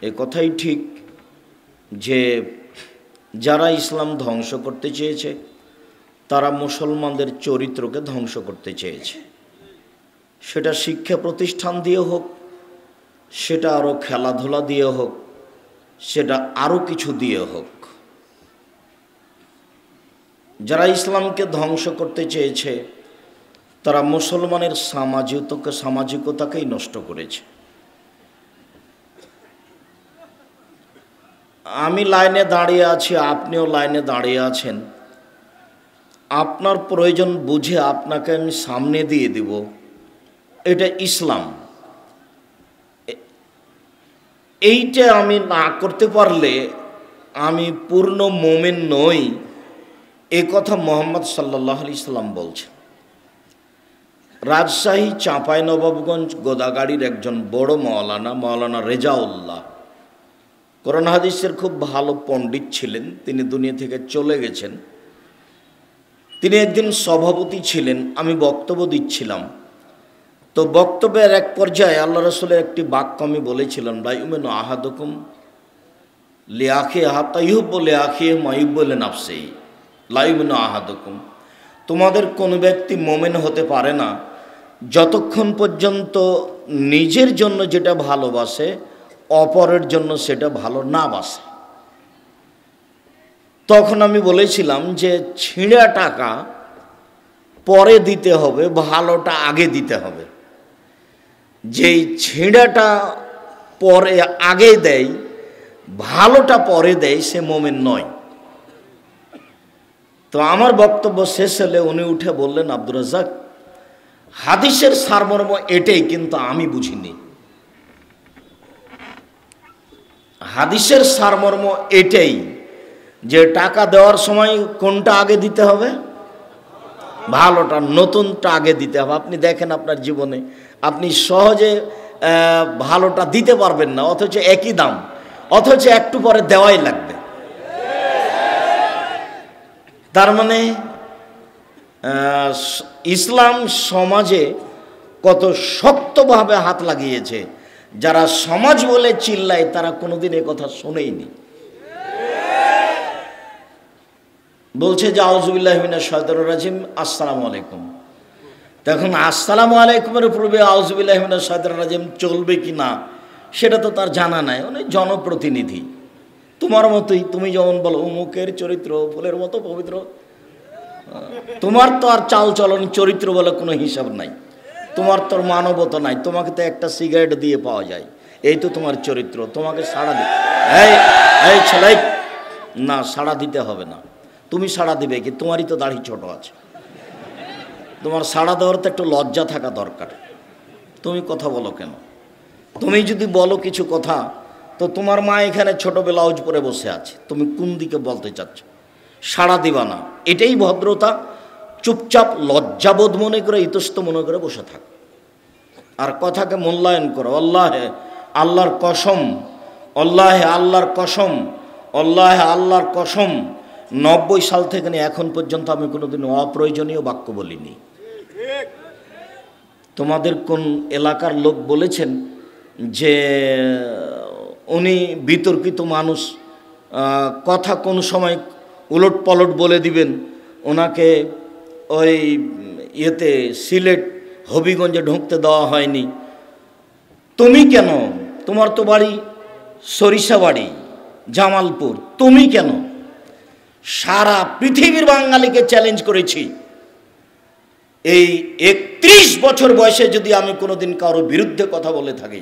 এ কথাই ঠিক যে যারা ইসলাম ধ্বংস করতে চেয়েছে তারা মুসলমানদের চরিত্রকে ধ্বংস করতে চেয়েছে। সেটা শিক্ষা প্রতিষ্ঠান দিয়ে হোক, সেটা আরও খেলাধুলা দিয়ে হোক, সেটা আরও কিছু দিয়ে হোক। যারা ইসলামকে ধ্বংস করতে চেয়েছে তারা মুসলমানের সামাজিকতাকেই নষ্ট করেছে। আমি লাইনে দাঁড়িয়ে আছি, আপনিও লাইনে দাঁড়িয়ে আছেন। আপনার প্রয়োজন বুঝে আপনাকে আমি সামনে দিয়ে দিব, এটা ইসলাম। এইটা আমি না করতে পারলে আমি পূর্ণ মোমেন নই, এ কথা মুহাম্মদ সাল্লাল্লাহু আলাইহি সাল্লাম বলছেন। রাজশাহী চাঁপাইনবাবগঞ্জ গোদাগাড়ির একজন বড় মাওলানা রেজাউল্লাহ, কোরআন হাদিসের খুব ভালো পণ্ডিত ছিলেন। তিনি দুনিয়া থেকে চলে গেছেন। তিনি একদিন সভাপতি ছিলেন, আমি বক্তব্য দিচ্ছিলাম। তো বক্তব্যের এক পর্যায়ে আল্লাহ রাসূলের একটি বাক্য আমি বলেছিলাম, লা ইউমিনু আহাদুকুম লিআখিহি হাত্তা ইউহিব্বু লিআখিহি মা ইউহিব্বু লিনাফসিহি। লা ইউমিনু আহাদুকুম, তোমাদের কোনো ব্যক্তি মুমিন হতে পারে না যতক্ষণ পর্যন্ত নিজের জন্য যেটা ভালোবাসে অপরের জন্য সেটা ভালো না বাসে। তখন আমি বলেছিলাম যে ছিঁড়া টাকা পরে দিতে হবে, ভালোটা আগে দিতে হবে। যেই ছিঁড়াটা পরে আগে দেয়, ভালোটা পরে দেয়, সে মুমিন নয়। তো আমার বক্তব্য শেষ হলে উনি উঠে বললেন, আব্দুর রাজ্জাক, হাদিসের সারমর্ম এটাই, কিন্তু আমি বুঝিনি। হাদিসের সারমর্ম এটাই যে টাকা দেওয়ার সময় কোনটা আগে দিতে হবে? ভালোটা, নতুনটা আগে দিতে হবে। আপনি দেখেন আপনার জীবনে আপনি সহজে ভালোটা দিতে পারবেন না, অথচ একই দাম, অথচ একটু পরে দেওয়াই লাগবে। তার মানে ইসলাম সমাজে কত শক্তভাবে হাত লাগিয়েছে। যারা সমাজ বলে চিল্লায় তারা কোনোদিন এ কথা শোনেইনি। বলছে যে আউযুবিল্লাহি মিনাশ শাইতানির রাজিম, আসসালামু আলাইকুম। তখন আসসালামু আলাইকুমের পূর্বে আউযুবিল্লাহি মিনাশ শাইতানির রাজিম চলবে কি না সেটা তো তার জানা নাই। উনি জনপ্রতিনিধি, তোমার মতোই। তুমি যেমন বলো অমুকের চরিত্র ফুলের মতো পবিত্র, তোমার তো আর চাল চলন চরিত্র বলে কোনো হিসাব নাই। তোমার তোর মানবতা নাই। তোমাকে তো একটা সিগারেট দিয়ে পাওয়া যায়, এই তো তোমার চরিত্র। তোমাকে সাড়া দিতে, এই ছেলে, না, সাড়া দিতে হবে না। তুমি সাড়া দিবে কি? তোমারই তো দাড়ি ছোট আছে। তোমার সাড়া দেওয়ার তো একটু লজ্জা থাকা দরকার। তুমি কথা বলো কেন? তুমি যদি বলো কিছু কথা, তো তোমার মা এখানে ছোট ব্লাউজ পরে বসে আছে, তুমি কোন দিকে বলতে চাচ্ছ? সাড়া দিবা না, এটাই ভদ্রতা। চুপচাপ লজ্জাবোধ মনে করে, ইতস্ত মনে করে বসে থাক, আর কথাকে মূল্যায়ন করো। আল্লাহে আল্লাহর কসম, আল্লাহে আল্লাহর কসম, আল্লাহে আল্লাহর কসম, 90 সাল থেকে নিয়ে এখন পর্যন্ত আমি কোনোদিন অপ্রয়োজনীয় বাক্য বলিনি। তোমাদের কোন এলাকার লোক বলেছেন যে উনি বিতর্কিত মানুষ, কথা কোন সময় উলট পালট বলে দিবেন, ওনাকে ওই ইয়েতে সিলেট হবিগঞ্জে ঢুকতে দেওয়া হয়নি। তুমি কেন? তোমার তো বাড়ি সরিষাবাড়ি, জামালপুর, তুমি কেন? সারা পৃথিবীর বাঙালিকে চ্যালেঞ্জ করেছি, এই 31 বছর বয়সে যদি আমি কোনোদিন কারো বিরুদ্ধে কথা বলে থাকি,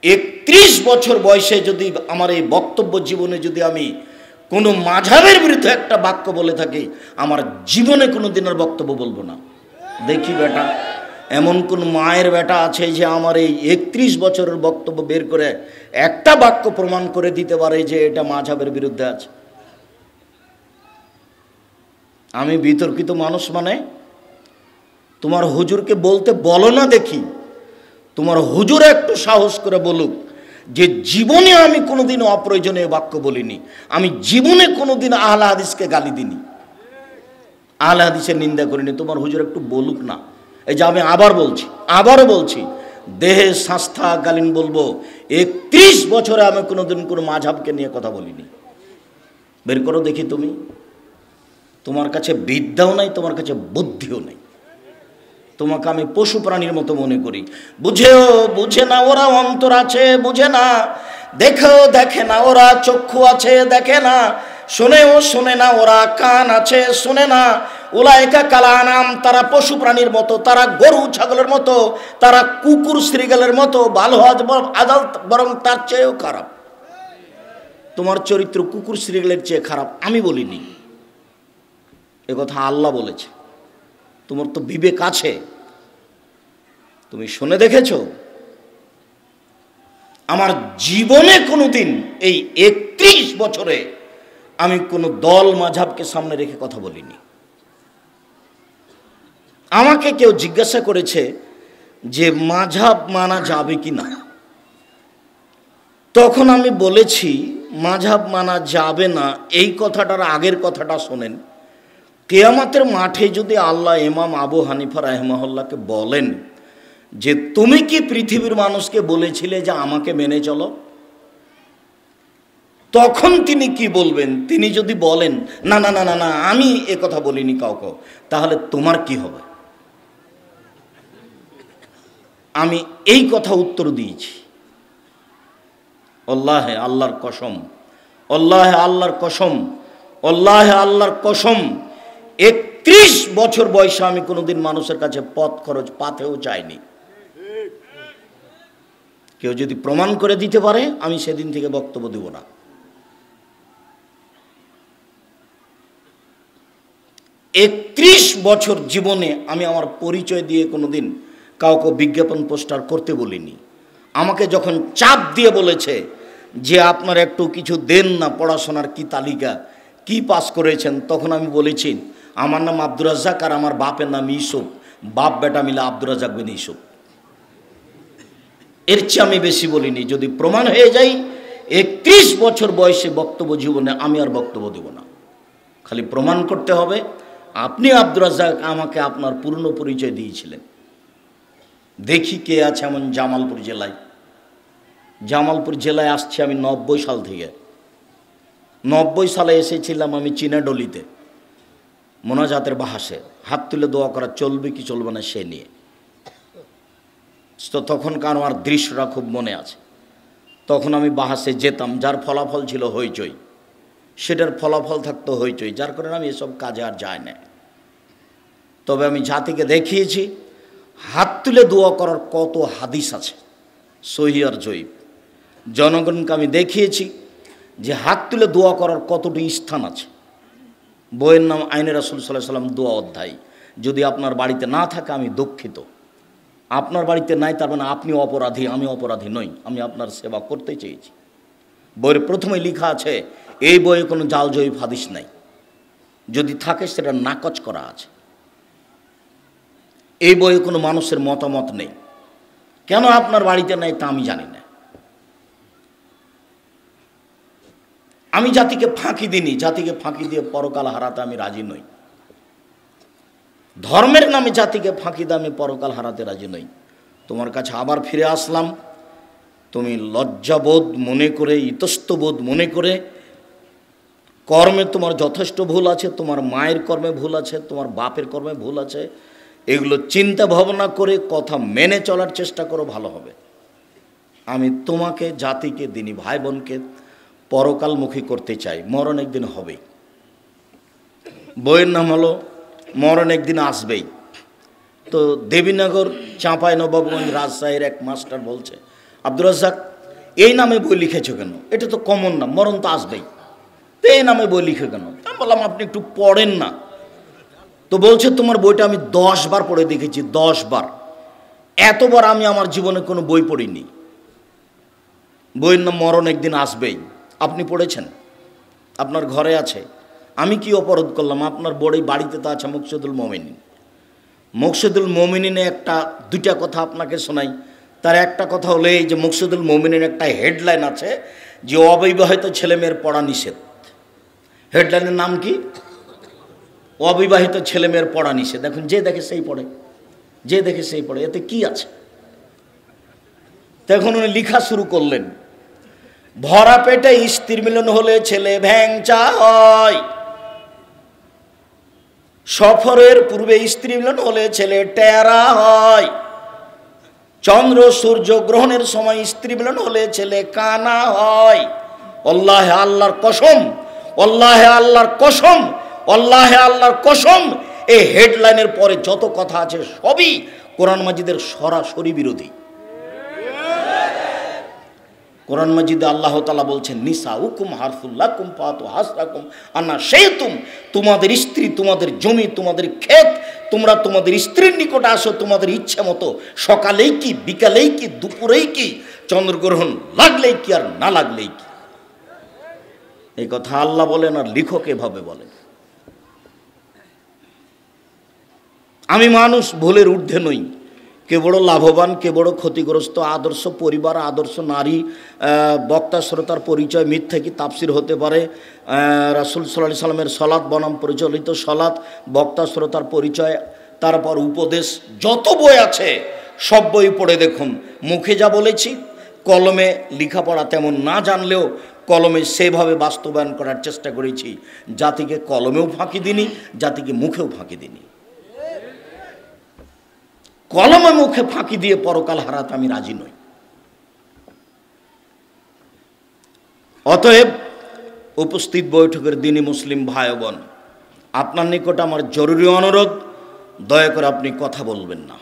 31 বছর বয়সে যদি আমার এই বক্তব্য জীবনে যদি আমি কোনো মাযহাবের বিরুদ্ধে একটা বাক্য বলে থাকি, আমার জীবনে কোনো দিনের বক্তব্য বলবো না। দেখি বেটা, এমন কোন মায়ের বেটা আছে যে আমার এই 31 বছরের বক্তব্য বের করে একটা বাক্য প্রমাণ করে দিতে পারে যে এটা মাযহাবের বিরুদ্ধে আছে? আমি বিতর্কিত মানুষ মানে? তোমার হুজুরকে বলতে বলো না দেখি, তোমার হুজুর একটু সাহস করে বলুক যে জীবনে আমি কোনোদিন অপ্রয়োজনীয় বাক্য বলিনি, আমি জীবনে কোনোদিন আহলে হাদিসকে গালি দিইনি, আহলে হাদিসের নিন্দা করিনি। তোমার হুজুর একটু বলুক না। এই যে আমি আবারও বলছি, দেহে শ্বাস থাকালীন বলবো 31 বছরে আমি কোনোদিন কোনো মাযহাবকে নিয়ে কথা বলিনি। বের করো দেখি তুমি। তোমার কাছে বিদ্যাও নাই, তোমার কাছে বুদ্ধিও নেই। তোমাকে আমি পশু প্রাণীর মতো মনে করি। বুঝেও বুঝে না ওরা, অন্তর আছে বুঝে না, দেখেও দেখে না ওরা, চক্ষু আছে দেখে না, শোনেও শোনে না ওরা, কান আছে শোনে না। উলাইকা কালানাম, তারা পশু প্রাণীর মতো, তারা গরু ছাগলের মতো, তারা কুকুর শ্রীগালের মতো, ভালো আদাল বরং তার চেয়েও খারাপ। তোমার চরিত্র কুকুর শ্রীগালের চেয়ে খারাপ আমি বলিনি, এ কথা আল্লাহ বলেছে। তোমার তো বিবেক আছে, তুমি শুনে দেখেছো? আমার জীবনে কোনোদিন এই 31 বছরে আমি কোনো দল মাযহাবকে সামনে রেখে কথা বলিনি। আমাকে কেউ জিজ্ঞাসা করেছে যে মাযহাব মানা যাবে কি না, তখন আমি বলেছি মাযহাব মানা যাবে না। এই কথাটার আগের কথাটা শোনেন। কিয়ামতের মাঠে যদি আল্লাহ ইমাম আবু হানিফা রাহিমাহুল্লাহকে বলেন যে তুমি কি পৃথিবীর মানুষকে বলেছিলে যে আমাকে মেনে চলো, তখন তিনি কি বলবেন? তিনি যদি বলেন না না না না না আমি এ কথা বলিনি কাউকে, তাহলে তোমার কি হবে? আমি এই কথা উত্তর দিয়েছি। আল্লাহে আল্লাহর কসম, আল্লাহে আল্লাহর কসম, আল্লাহে আল্লাহর কসম, 31 বছর বয়সে আমি কোনোদিন মানুষের কাছে পথ খরচ পাতেও চাইনি। কেউ যদি প্রমাণ করে দিতে পারে আমি সেদিন থেকে বক্তব্য দেব না। 31 বছর জীবনে আমি আমার পরিচয় দিয়ে কোনোদিন কাউকে বিজ্ঞাপন পোস্টার করতে বলিনি। আমাকে যখন চাপ দিয়ে বলেছে যে আপনার একটু কিছু দেন না, পড়াশোনার কি তালিকা, কি পাস করেছেন, তখন আমি বলেছি আমার নাম আব্দুর রাজ্জাক আর আমার বাপের নাম ইউসুফ, বাপ বেটা মিলে আব্দুর রাজ্জাক বিন ইউসুফ। এর চেয়ে আমি বেশি বলিনি। যদি প্রমাণ হয়ে যাই 31 বছর বয়সে বক্তব্য জীবনে, আমি আর বক্তব্য দেব না। খালি প্রমাণ করতে হবে আপনি আব্দুর রাজ্জাক আমাকে আপনার পূর্ণ পরিচয় দিয়েছিলেন। দেখি কে আছে এমন জামালপুর জেলায়। জামালপুর জেলায় আসছি আমি 90 সাল থেকে। 90 সালে এসেছিলাম আমি চিনাডলিতে মোনাজাতের বাহাসে, হাত তুলে দোয়া করা চলবে কি চলবে না সে নিয়ে। তো তখনকার আমার দৃশ্যটা খুব মনে আছে। তখন আমি বাহাসে যেতাম, যার ফলাফল ছিল হইচই, সেটার ফলাফল থাকতো হইচই, যার কারণে আমি এসব কাজে আর যাই না। তবে আমি জাতিকে দেখিয়েছি হাত তুলে দোয়া করার কত হাদিস আছে, সহিহ আর জয়ীফ। জনগণকে আমি দেখিয়েছি যে হাত তুলে দোয়া করার কতটি স্থান আছে। বইয়ের নাম আইনে রাসূল সাল্লাল্লাহু আলাইহি ওয়াসাল্লাম দোয়া অধ্যায়। যদি আপনার বাড়িতে না থাকে আমি দুঃখিত। আপনার বাড়িতে নাই তার মানে আপনি অপরাধী, আমি অপরাধী নই। আমি আপনার সেবা করতে চেয়েছি। বইয়ের প্রথমে লেখা আছে, এই বইয়ে কোনো জাল জয়ীফ হাদিস নাই, যদি থাকে সেটা নাকচ করা আছে। এই বইয়ে কোনো মানুষের মতামত নেই। কেন আপনার বাড়িতে নাই তা আমি জানি না। আমি জাতিকে ফাঁকি দিইনি, জাতিকে ফাঁকি দিয়ে পরকাল হারাতে আমি রাজি নই। ধর্মের নামে জাতিকে ফাঁকি দিয়ে আমি পরকাল হারাতে রাজি নই। তোমার কাছে আবার ফিরে আসলাম, তুমি লজ্জাবোধ মনে করে, ইতস্তবোধ মনে করে, কর্মে তোমার যথেষ্ট ভুল আছে, তোমার মায়ের কর্মে ভুল আছে, তোমার বাপের কর্মে ভুল আছে, এগুলো চিন্তা ভাবনা করে কথা মেনে চলার চেষ্টা করো, ভালো হবে। আমি তোমাকে, জাতিকে, দিনী ভাই বোনকে পরকালমুখী করতে চাই। মরণ একদিন হবেই। বইয়ের নাম হলো মরণ একদিন আসবেই। তো দেবীনগর, চাঁপাইনবাবগঞ্জ, রাজশাহীর এক মাস্টার বলছে, আব্দুর রাজ্জাক এই নামে বই লিখেছো কেন? এটা তো কমন নাম, মরণ তো আসবেই, তো এই নামে বই লিখে কেন? আমি বললাম আপনি একটু পড়েন না। তো বলছে তোমার বইটা আমি 10 বার পড়ে দেখেছি, 10 বার। এতবার আমি আমার জীবনে কোনো বই পড়িনি। বইয়ের নাম মরণ একদিন আসবেই। আপনি পড়েছেন? আপনার ঘরে আছে? আমি কি অপরাধ করলাম? আপনার বাড়িতে তো আছে মুকসিদুল মুমিনিন। মুকসিদুল মুমিনিনে দুইটা কথা আপনাকে শোনাই। তার একটা কথা হলো এই যে মুকসিদুল মুমিনিন একটা হেডলাইন আছে যে অবিবাহিত ছেলেমেয়ের পড়া নিষেধ। হেডলাইনের নাম কি? অবিবাহিত ছেলেমেয়ের পড়া নিষেধ। দেখুন, যে দেখে সেই পড়ে, যে দেখে সেই পড়ে। এতে কি আছে? তখন উনি লিখা শুরু করলেন, ভরা পেটে স্ত্রী মিলন হলে ছেলে ভ্যাংচা হয়, সফরের পূর্বে স্ত্রী মিলন হলে ছেলে টেরা হয়, চন্দ্র সূর্য গ্রহণের সময় স্ত্রী মিলন হলে ছেলে কানা হয়। আল্লাহে আল্লাহর কসম, আল্লাহে আল্লাহর কসম, আল্লাহে আল্লাহর কসম, এই হেডলাইনের পরে যত কথা আছে সবই কোরআন মাজিদের সরাসরি বিরোধী। কোরআন মাজিদে আল্লাহ তাআলা বলছেন, নিসা উকুম হারসুল্লাকুম ফাতু হাসরাকুম আন্না শাইতুম, তোমাদের স্ত্রী, তোমাদের জমি, তোমাদের ক্ষেত, তোমরা তোমাদের স্ত্রীর নিকটে আসো তোমাদের ইচ্ছে মতো, সকালেই কি, বিকালেই কি, দুপুরেই কি, চন্দ্রগ্রহণ লাগলেই কি আর না লাগলেই কি। এই কথা আল্লাহ বলেন আর লেখক এভাবে বলেন। আমি মানুষ, ভুলের ঊর্ধ্বে নই। কে বড় লাভবান, কে বড় ক্ষতিগ্রস্ত, আদর্শ পরিবার, আদর্শ নারী, বক্তা শ্রোতার পরিচয় মিথ্যা কি তাফসির হতে পারে, রাসূল সাল্লাল্লাহু আলাইহি সাল্লামের সলাৎ বনাম পরিচালিত সলাৎ, বক্তা শ্রোতার পরিচয়, তারপর উপদেশ, যত বই আছে সব বই পড়ে দেখুন। মুখে যা বলেছি, কলমে লেখাপড়া তেমন না জানলেও কলমে সেভাবে বাস্তবায়ন করার চেষ্টা করেছি, জাতিকে কলমেও ফাঁকি দিনি, জাতিকে মুখেও ফাঁকি দিনি। কলমে মুখে ফাঁকি দিয়ে পরকাল হারাতে আমি রাজি নই। অতএব উপস্থিত বৈঠকের দিনই মুসলিম ভাই বোন, আপনার নিকট আমার জরুরি অনুরোধ, দয়া করে আপনি কথা বলবেন না,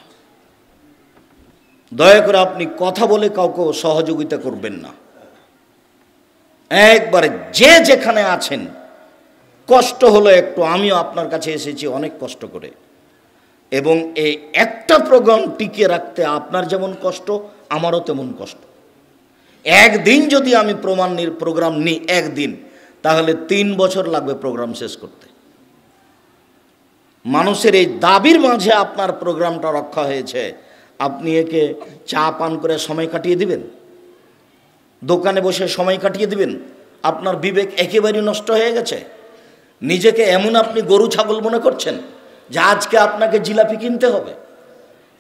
দয়া করে আপনি কথা বলে কাউকে সহযোগিতা করবেন না। একবারে যে যেখানে আছেন, কষ্ট হলো একটু, আমিও আপনার কাছে এসেছি অনেক কষ্ট করে, এবং এই একটা প্রোগ্রাম টিকিয়ে রাখতে আপনার যেমন কষ্ট আমারও তেমন কষ্ট। একদিন যদি আমি প্রোগ্রাম নিই একদিন, তাহলে 3 বছর লাগবে প্রোগ্রাম শেষ করতে। মানুষের এই দাবির মাঝে আপনার প্রোগ্রামটা রক্ষা হয়েছে, আপনি একে চা পান করে সময় কাটিয়ে দিবেন, দোকানে বসে সময় কাটিয়ে দিবেন। আপনার বিবেক একেবারেই নষ্ট হয়ে গেছে। নিজেকে এমন আপনি গরু ছাগল মনে করছেন যে আজকে আপনাকে জিলাপি কিনতে হবে,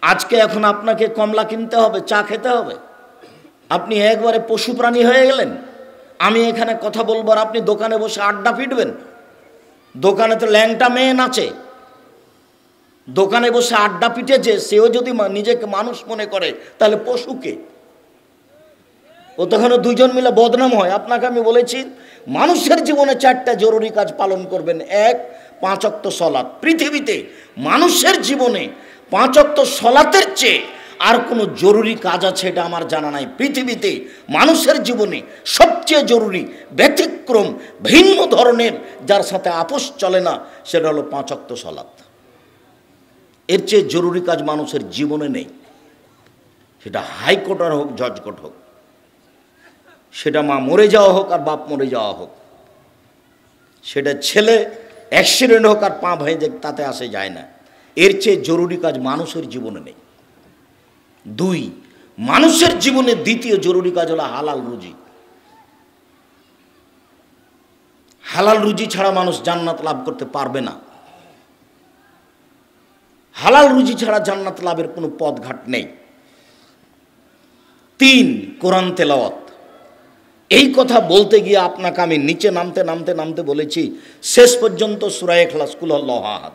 আজকে এখন আপনাকে কমলা কিনতে হবে, চা খেতে হবে। আপনি একবারে পশু প্রাণী হয়ে গেলেন। আমি এখানে কথা বলবো আর আপনি দোকানে বসে আড্ডা পিটবেন। দোকানে তো ল্যাংটা মেয়ে নাচে, দোকানে বসে আড্ডা পিটেছে, সেও যদি নিজেকে মানুষ মনে করে তাহলে পশুকে, ও তখন দুইজন মিলে বদনাম হয়। আপনাকে আমি বলেছি মানুষের জীবনে 4টা জরুরি কাজ পালন করবেন। 1, 5 ওয়াক্ত সলাত। পৃথিবীতে মানুষের জীবনে 5 ওয়াক্ত সলাতের চেয়ে আর কোনো জরুরি কাজ আছে এটা আমার জানা নাই। পৃথিবীতে মানুষের জীবনে সবচেয়ে জরুরি, ব্যতিক্রম, ভিন্ন ধরনের, যার সাথে আপোষ চলে না, সেটা হলো 5 ওয়াক্ত সলাত। এর চেয়ে জরুরি কাজ মানুষের জীবনে নেই। সেটা হাইকোর্ট হোক, জজ কোর্ট হোক, সেটা মা মরে যাওয়া হোক আর বাপ মরে যাওয়া হোক, সেটা ছেলে অ্যাক্সিডেন্ট হোক আর পা ভেঙে যাক, তাতে আসে যায় না। এর চেয়ে জরুরি কাজ মানুষের জীবনে নেই। 2, মানুষের জীবনে দ্বিতীয় জরুরি কাজ হলো হালাল রুজি। হালাল রুজি ছাড়া মানুষ জান্নাত লাভ করতে পারবে না। হালাল রুজি ছাড়া জান্নাত লাভের কোনো পথঘাট নেই। 3, কোরআন তেলাওয়াত। এই কথা বলতে গিয়ে আপনাকে আমি নিচে নামতে নামতে নামতে বলেছি, শেষ পর্যন্ত সূরা ইখলাস, কুল হুয়াল্লাহু আহাদ,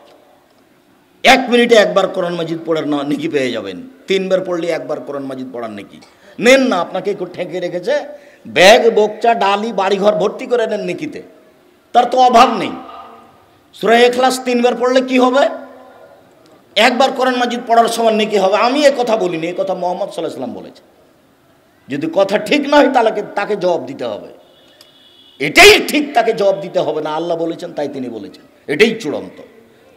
1 মিনিটে একবার কোরআন মাজিদ পড়ার নেকি পেয়ে যাবেন। 3 বার পড়লে একবার কোরআন মাজিদ পড়ার নেকি নেন না। আপনাকে একটু ঠেকে রেখেছে, ব্যাগ বোকচা ডালি বাড়িঘর ভর্তি করে নেন নেকিতে, তার তো অভাব নেই। সূরা ইখলাস 3 বার পড়লে কি হবে? একবার কোরআন মাজিদ পড়ার সময় নেকি হবে। আমি এ কথা বলিনি, এ কথা মুহাম্মদ সাল্লাল্লাহু আলাইহি ওয়াসাল্লাম বলেছে। যদি কথা ঠিক না হয় তাহলে তাকে জবাব দিতে হবে। এটাই ঠিক, তাকে জবাব দিতে হবে না। আল্লাহ বলেছেন তাই তিনি বলেছেন, এটাই চূড়ান্ত।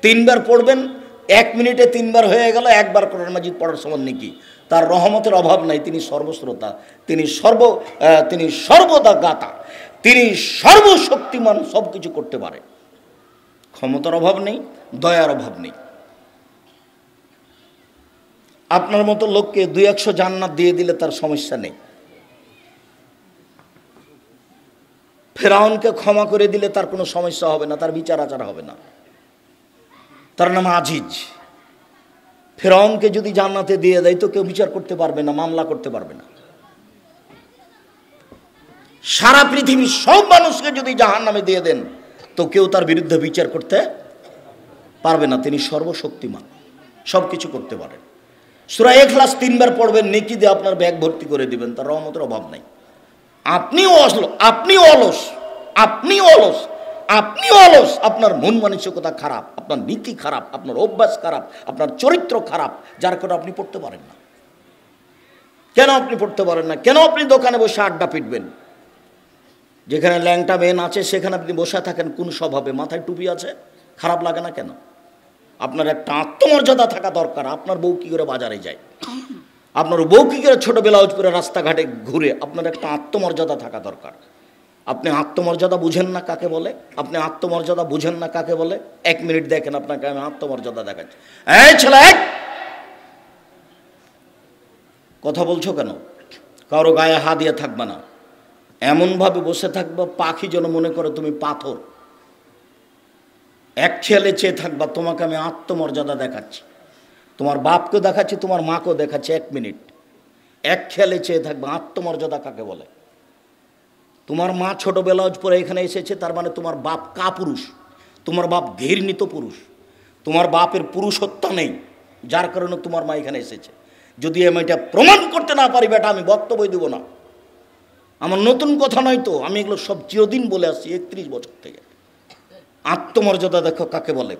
3 বার পড়বেন, 1 মিনিটে 3 বার হয়ে গেল। একবার কোরআন মাজিদ পড়ার সময় নাকি তার রহমতের অভাব নাই। তিনি সর্বশ্রোতা, তিনি সর্বদা গাতা, তিনি সর্বশক্তিমান, সব কিছু করতে পারে। ক্ষমতার অভাব নেই, দয়ার অভাব নেই। আপনার মতো লোককে 200 জান্নাত দিয়ে দিলে তার সমস্যা নেই। ফেরাউনকে ক্ষমা করে দিলে তার কোনো সমস্যা হবে না, তার বিচার আচার হবে না। তার নাম আজিজ। ফেরাউনকে যদি জান্নাতে দিয়ে দেয় তো কেউ বিচার করতে পারবে না, মামলা করতে পারবে না। সারা পৃথিবীর সব মানুষকে যদি জাহান্নামে দিয়ে দেন তো কেউ তার বিরুদ্ধে বিচার করতে পারবে না। তিনি সর্বশক্তিমান, সব কিছু করতে পারেন। সূরা ইখলাস 3 বার পড়বেন, নেকি দিয়ে আপনার ব্যাগ ভর্তি করে দিবেন, তার রহমতের অভাব নাই। আপনিও অলস, আপনার মন মানসিকতা খারাপ, আপনার নীতি খারাপ, আপনার অভ্যাস খারাপ, আপনার চরিত্র খারাপ, যার কারণে আপনি পড়তে পারেন না। কেন আপনি পড়তে পারেন না? কেন আপনি দোকানে বসে আড্ডা পিটবেন? যেখানে ল্যাংটা মেন আছে সেখানে আপনি বসে থাকেন কোন স্বভাবে? মাথায় টুপি আছে, খারাপ লাগে না কেন? আপনার একটা আত্মমর্যাদা থাকা দরকার। আপনার বউ কি করে বাজারে যায়, আপনার বউ কি করে ছোট ব্লাউজ পরে রাস্তাঘাটে ঘুরে, আপনার একটা আত্মমর্যাদা থাকা দরকার। আপনি আত্মমর্যাদা বুঝেন না কাকে বলে? আপনি আত্মমর্যাদা বুঝেন না কাকে বলে? 1 মিনিট দেখেন, আপনাকে আমি আত্মমর্যাদা দেখাচ্ছি। এই ছেলে, কথা বলছো কেন? কারো গায়ে হাত দিয়ে থাকবে না, এমনভাবে বসে থাকবা পাখি যেন মনে করে তুমি পাথর। এক ছেলে চেয়ে থাকবা, তোমাকে আমি আত্মমর্যাদা দেখাচ্ছি, তোমার বাপকে দেখাচ্ছি, তোমার মাকেও দেখাচ্ছি। 1 মিনিট এক খেয়ালে চেয়ে থাকবে। আত্মমর্যাদা কাকে বলে? তোমার মা ছোট ব্লাউজ পরে এখানে এসেছে, তার মানে তোমার বাপ কাপুরুষ, তোমার বাপ ঘৃণিত পুরুষ, তোমার বাপের পুরুষত্ব নেই, যার কারণে তোমার মা এখানে এসেছে। যদি আমি এটা প্রমাণ করতে না পারি বেটা, আমি বক্তব্য দেব না। আমার নতুন কথা নয় তো, আমি এগুলো সব চিরদিন বলে আসছি 31 বছর থেকে। আত্মমর্যাদা দেখো কাকে বলে।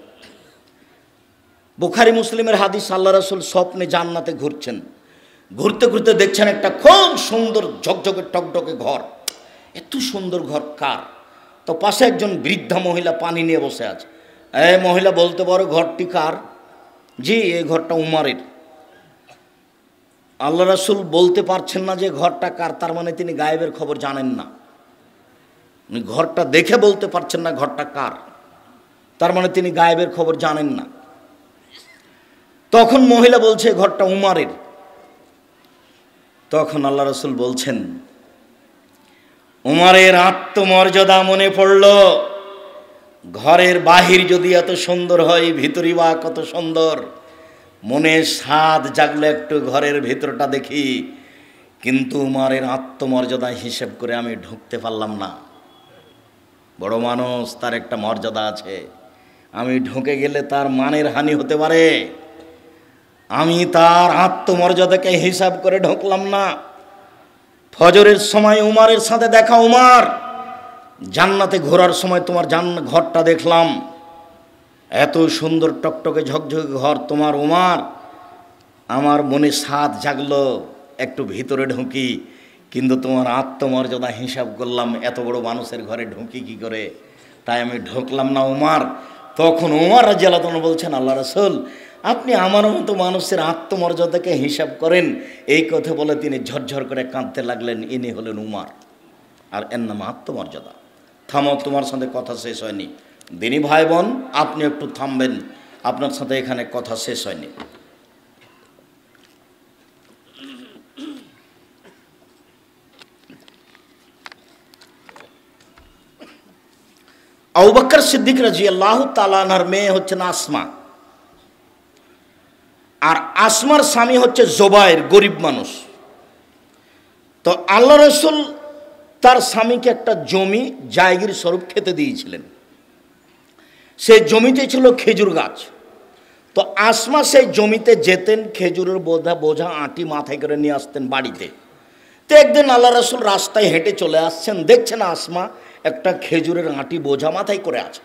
বুখারী মুসলিমের হাদিস, আল্লাহ রাসূল স্বপ্নে জান্নাতে ঘুরছেন, ঘুরতে ঘুরতে দেখছেন একটা খুব সুন্দর ঝকঝকে টকটকে ঘর। এত সুন্দর ঘর কার? তো পাশে একজন বৃদ্ধা মহিলা পানি নিয়ে বসে আছে। এই মহিলা বলতে পারো ঘরটি কার? জি, এই ঘরটা উমারের। আল্লাহ রাসূল বলতে পারছেন না যে ঘরটা কার, তার মানে তিনি গায়েবের খবর জানেন না। উনি ঘরটা দেখে বলতে পারছেন না ঘরটা কার, তার মানে তিনি গায়েবের খবর জানেন না। তখন মহিলা বলছে ঘরটা উমারের। তখন আল্লাহ রাসূল বলছেন, উমারের আত্মমর্যাদা মনে পড়ল। ঘরের বাহির যদি এত সুন্দর হয়, ভিতরই বা কত সুন্দর। মনে স্বাদ জাগলো একটু ঘরের ভিতরটা দেখি, কিন্তু উমারের আত্মমর্যাদা হিসেব করে আমি ঢুকতে পারলাম না। বড় মানুষ, তার একটা মর্যাদা আছে, আমি ঢুকে গেলে তার মানের হানি হতে পারে। আমি তার আত্মমর্যাদাকে হিসাব করে ঢুকলাম না। ফজরের সময় উমারের সাথে দেখা। উমার, জান্নাতে ঘোরার সময় তোমার ঘরটা দেখলাম, এত সুন্দর টকটকে ঝকঝকে ঘর তোমার উমার। আমার মনে স্বাদ জাগলো একটু ভিতরে ঢুকি, কিন্তু তোমার আত্মমর্যাদা হিসাব করলাম, এত বড় মানুষের ঘরে ঢুকি কি করে, তাই আমি ঢুকলাম না উমার। তখন উমার রাদিয়াল্লাহু আনহু বলছেন, আল্লাহ রাসূল আপনি আমার মতো মানুষের আত্মমর্যাদাকে হিসাব করেন। এই কথা বলে তিনি ঝরঝর করে কাঁদতে লাগলেন। ইনি হলেন উমার, আর এর নাম আত্মমর্যাদা। থামো, তোমার সাথে কথা শেষ হয়নি। দিনী ভাই বোন, আপনি একটু থামবেন, আপনার সাথে এখানে কথা শেষ হয়নি। আবু বকর সিদ্দিক রাদিয়াল্লাহু তাআলা আনহার মেয়ে হচ্ছেন আসমা, আর আসমার স্বামী হচ্ছে জুবাইর, গরিব মানুষ। তো আল্লাহ রাসূল তার স্বামীকে একটা জমি জায়গির স্বরূপ খেতে দিয়েছিলেন। সেই জমিতে ছিল খেজুর গাছ। তো আসমা সেই জমিতে যেতেন, খেজুরের বোঝা আঁটি মাথায় করে নিয়ে আসতেন বাড়িতে। তো একদিন আল্লাহ রাসূল রাস্তায় হেঁটে চলে আসছেন, দেখছেন আসমা একটা খেজুরের আঁটি বোঝা মাথায় করে আছে।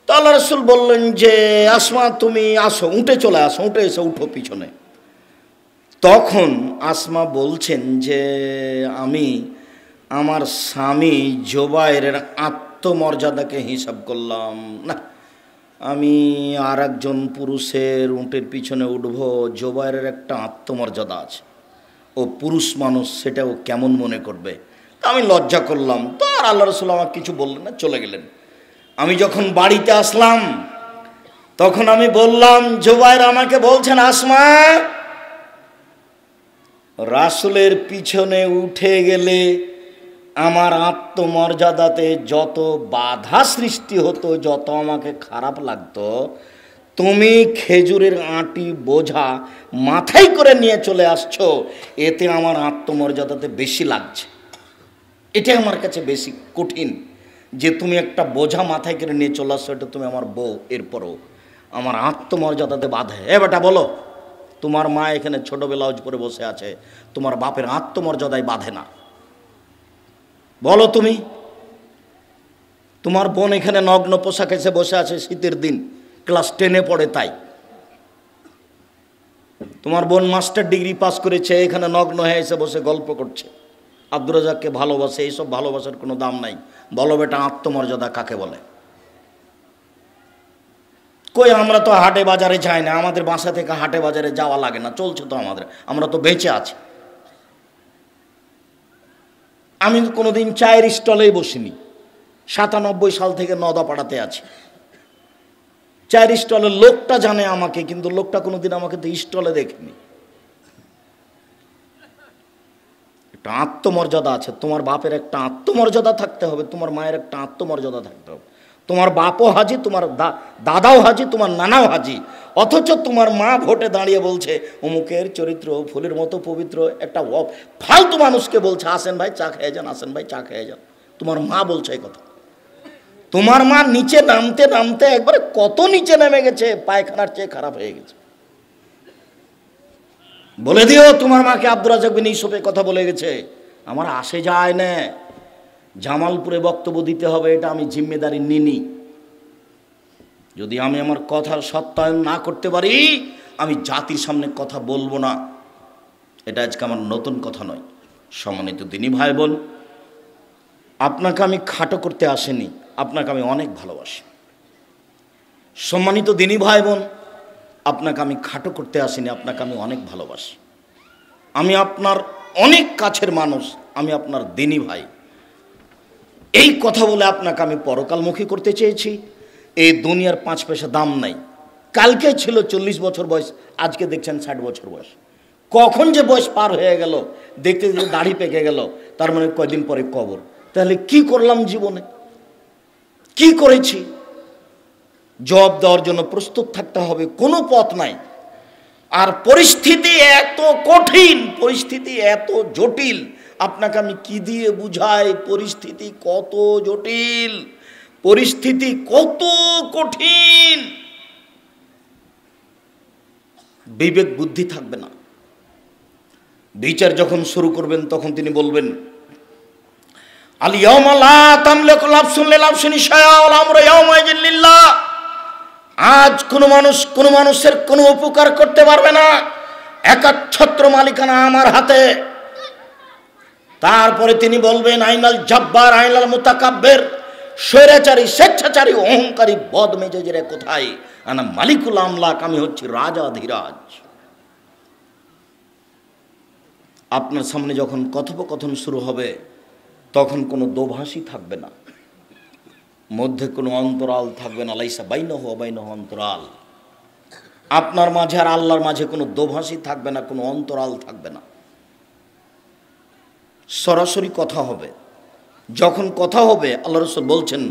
তো আল্লাহ রাসূল বললেন যে আসমা তুমি আসো, উঠে চলে আসো, উঠে এসে উঠো পিছনে। তখন আসমা বলছেন যে আমি আমার স্বামী জুবাইরের আত্মমর্যাদাকে হিসাব করলাম না, আমি আর একজন পুরুষের উটের পিছনে উঠবো। জুবাইরের একটা আত্মমর্যাদা আছে, ও পুরুষ মানুষ, সেটাও কেমন মনে করবে। আমি লজ্জা করলাম। তো আর আল্লাহ রাসূল আমাকে কিছু বললেন না, চলে গেলেন। আমি যখন বাড়িতে আসলাম তখন আমি বললাম, জুবাইর আমাকে বলছেন আসমা রাসূলের পিছনে উঠে গেলে আমার আত্মমর্যাদাতে যত বাধা সৃষ্টি হতো, যত আমাকে খারাপ লাগতো, তুমি খেজুরের আঁটি বোঝা মাথায় করে নিয়ে চলে আসছো, এতে আমার আত্মমর্যাদাতে বেশি লাগছে। এটাই আমার কাছে বেশি কঠিন, যে তুমি একটা বোঝা মাথায় করে নিয়ে চলে আসছো, এটা তুমি আমার বউ, এরপরও আমার আত্মমর্যাদাতে বাধে। বেটা বলো, তোমার মা এখানে ছোট ব্লাউজ পরে বসে আছে, তোমার বাপের আত্মমর্যাদায় বাধে না? বলো তুমি। তোমার বোন এখানে নগ্ন পোশাক এসে বসে আছে, শীতের দিন, ক্লাস 10-এ পড়ে, তাই তোমার বোন মাস্টার ডিগ্রি পাস করেছে, এখানে নগ্ন হয়ে এসে বসে গল্প করছে, আব্দুর রাজ্জাককে ভালোবাসে। এইসব ভালোবাসার কোনো দাম নাই। বলো বেটা, আত্মমর্যাদা কাকে বলে? কই, আমরা তো হাটে বাজারে যাই না, আমাদের বাসা থেকে হাটে বাজারে যাওয়া লাগে না, চলছে তো আমাদের, আমরা তো বেঁচে আছি। আমি কোনোদিন চায়ের স্টলেই বসিনি, 97 সাল থেকে নদাপাড়াতে আছি। চায়ের স্টলের লোকটা জানে আমাকে, কিন্তু লোকটা কোনোদিন আমাকে তো স্টলে দেখেনি। একটা আত্মমর্যাদা আছে। তোমার বাপের একটা আত্মমর্যাদা থাকতে হবে, তোমার মায়ের একটা আত্মমর্যাদা থাকতে হবে। তোমার বাপও হাজি, তোমার দাদাও হাজি, তোমার নানাও হাজি, অথচ তোমার মা ভোটে দাঁড়িয়ে বলছে অমুকের চরিত্র ফুলের মতো পবিত্র। একটা ফালতু মানুষকে বলছে আসেন ভাই চা খেয়ে যান, আসেন ভাই চা খেয়ে যান। তোমার মা বলছে এই কথা। তোমার মা নিচে নামতে নামতে একবারে কত নিচে নেমে গেছে, পায়খানার চেয়ে খারাপ হয়ে গেছে। বলে দিও তোমার মাকে আব্দুর রাজ্জাক বিন ইউসুফের কথা বলে গেছে। আমার আসে যায় না, জামালপুরে বক্তব্য দিতে হবে, এটা আমি জিম্মেদারি নিনি। যদি আমি আমার কথার সত্যায়ন না করতে পারি, আমি জাতির সামনে কথা বলবো না। এটা আজকে আমার নতুন কথা নয়। সম্মানিত দিনী ভাই বোন, আপনাকে আমি খাটো করতে আসিনি, আপনাকে আমি অনেক ভালোবাসি। সম্মানিত দিনী ভাই বোন, আপনাকে আমি খাটো করতে আসিনি, আপনাকে আমি অনেক ভালোবাসি। আমি আপনার অনেক কাছের মানুষ, আমি আপনার দিনী ভাই। এই কথা বলে আপনাকে আমি পরকালমুখী করতে চেয়েছি। এই দুনিয়ার 5 পয়সা দাম নাই। কালকে ছিল 40 বছর বয়স, আজকে দেখছেন 60 বছর বয়স। কখন যে বয়স পার হয়ে গেল, দেখতে দেখতে দাড়ি পেকে গেল, তার মানে কয়দিন পরে কবর। তাহলে কি করলাম জীবনে, কি করেছি? জবাব দেওয়ার জন্য প্রস্তুত থাকতে হবে, কোনো পথ নাই। আর পরিস্থিতি এত কঠিন, পরিস্থিতি এত জটিল, আপনাকে আমি কি দিয়ে বুঝাই? পরিস্থিতি কত জটিল, পরিস্থিতি কত কঠিন। বিবেক বুদ্ধি থাকবে না। বিচার যখন শুরু করবেন তখন তিনি বলবেন আল ইয়াউমা লা তামলিকু নাফসুন লিনাফসিন শাইআন ওয়াল আমরু ইয়াউমাইযিন লিল্লাহ। আজ কোনো মানুষের কোনো উপকার করতে পারবে না, একচ্ছত্র মালিকানা আমার হাতে। তারপরে তিনি বলবেন আইনাল জাব্বার আইনাল মুতাকাব্বির, স্বৈরাচারী, স্বেচ্ছাচারী, অহংকারী, বদমেজাজেরা কোথায়? আনা মালিকুল আমলাক, আমি হচ্ছি রাজাধিরাজ। আপনার সামনে যখন কথোপকথন শুরু হবে তখন কোনো দোভাষী থাকবে না, মধ্যে কোনো অন্তরাল থাকবে না। লাইসা বাইনাহু ওয়া বাইনাহু অন্তরাল। আপনার মাঝে আর আল্লাহর মাঝে কোনো দোভাষী থাকবে না, কোনো অন্তরাল থাকবে না। সরাসরি কথা হবে। যখন কথা হবে, আল্লাহ রাসূল বলছেন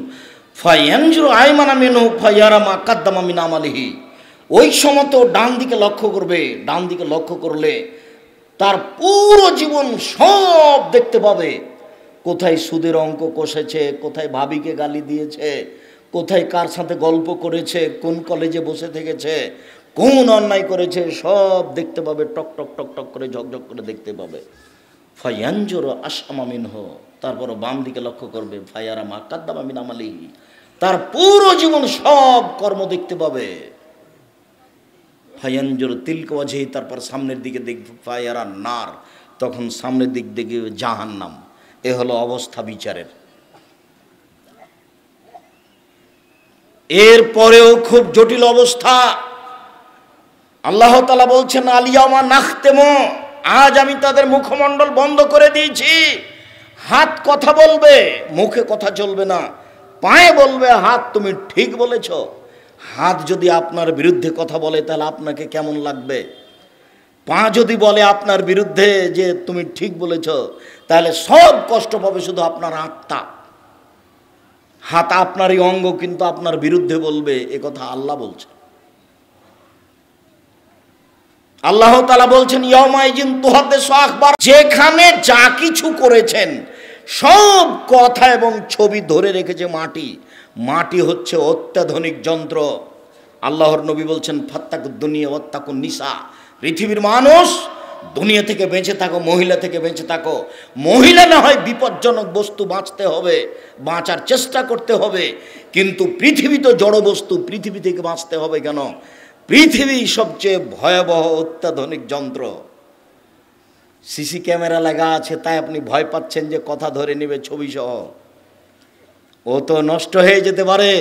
ফায়ানজুরু আইমানা মিনহু ফায়ারা মা কাদ্দামা মিন আমালিহি। ওই সময় তো ডান দিকে লক্ষ্য করবে, ডান দিকে লক্ষ্য করলে তার পুরো জীবন সব দেখতে পাবে। কোথায় সুদের অঙ্ক কষেছে, কোথায় ভাবিকে গালি দিয়েছে, কোথায় কার সাথে গল্প করেছে, কোন কলেজে বসে থেকেছে, কোন অন্যায় করেছে, সব দেখতে পাবে। টক টক টক টক করে ঝকঝক করে দেখতে পাবে। ফায়ানজুরু আশআমা মিনহু, তারপর বাম দিকে লক্ষ্য করবে ফায়ারা মা কাদ্দামা মিন আমালিহি, তার পুরো জীবন সব কর্ম দেখতে পাবে। ফায়ানজুরু তিলকা ওয়াজহি, তারপর সামনের দিকে দেখবে ফায়ারা নার, তখন সামনের দিক দেখবে জাহান্নাম। এ হলো অবস্থা বিচারের। এরপরেও খুব জটিল অবস্থা। আল্লাহ তাআলা বলছেন আল ইয়াউমা নাখতিমু, আজ আমি তাদের মুখমণ্ডল বন্ধ করে দিয়েছি। হাত কথা বলবে, মুখে কথা চলবে না। পায়ে বলবে হাত তুমি ঠিক বলেছ। হাত যদি আপনার বিরুদ্ধে কথা বলে তাহলে আপনাকে কেমন লাগবে? পা যদি বলে আপনার বিরুদ্ধে যে তুমি ঠিক বলেছ, তাহলে সব কষ্ট পাবে শুধু আপনার আত্মা। হাত আপনারই অঙ্গ, কিন্তু আপনার বিরুদ্ধে বলবে, এ কথা আল্লাহ বলছে। আল্লাহ তাআলা বলছেন ইয়াউমাইযিন তুহাদ্দিসু আখবার, যেখানে যা কিছু করেছেন সব কথা এবং ছবি ধরে রেখেছে মাটি। মাটি হচ্ছে অত্যাধুনিক যন্ত্র। আল্লাহর নবী বলছেন ফাত্তাকুদ দুনিয়া ওয়াত্তাকুন নিসা, পৃথিবীর মানুষ দুনিয়া থেকে বেঁচে থাকো, মহিলা থেকে বেঁচে থাকো। মহিলা না হয় বিপজ্জনক বস্তু, বাঁচতে হবে, বাঁচার চেষ্টা করতে হবে, কিন্তু পৃথিবী তো জড় বস্তু, পৃথিবী থেকে বাঁচতে হবে কেন? পৃথিবী সবচেয়ে ভয়াবহ অত্যাধুনিক যন্ত্র। সিসি ক্যামেরা লাগা আছে, তাই আপনি ভয় পাচ্ছেন যে কথা ধরে নেবে ছবি সহ। ও তো নষ্ট হয়ে যেতে পারে।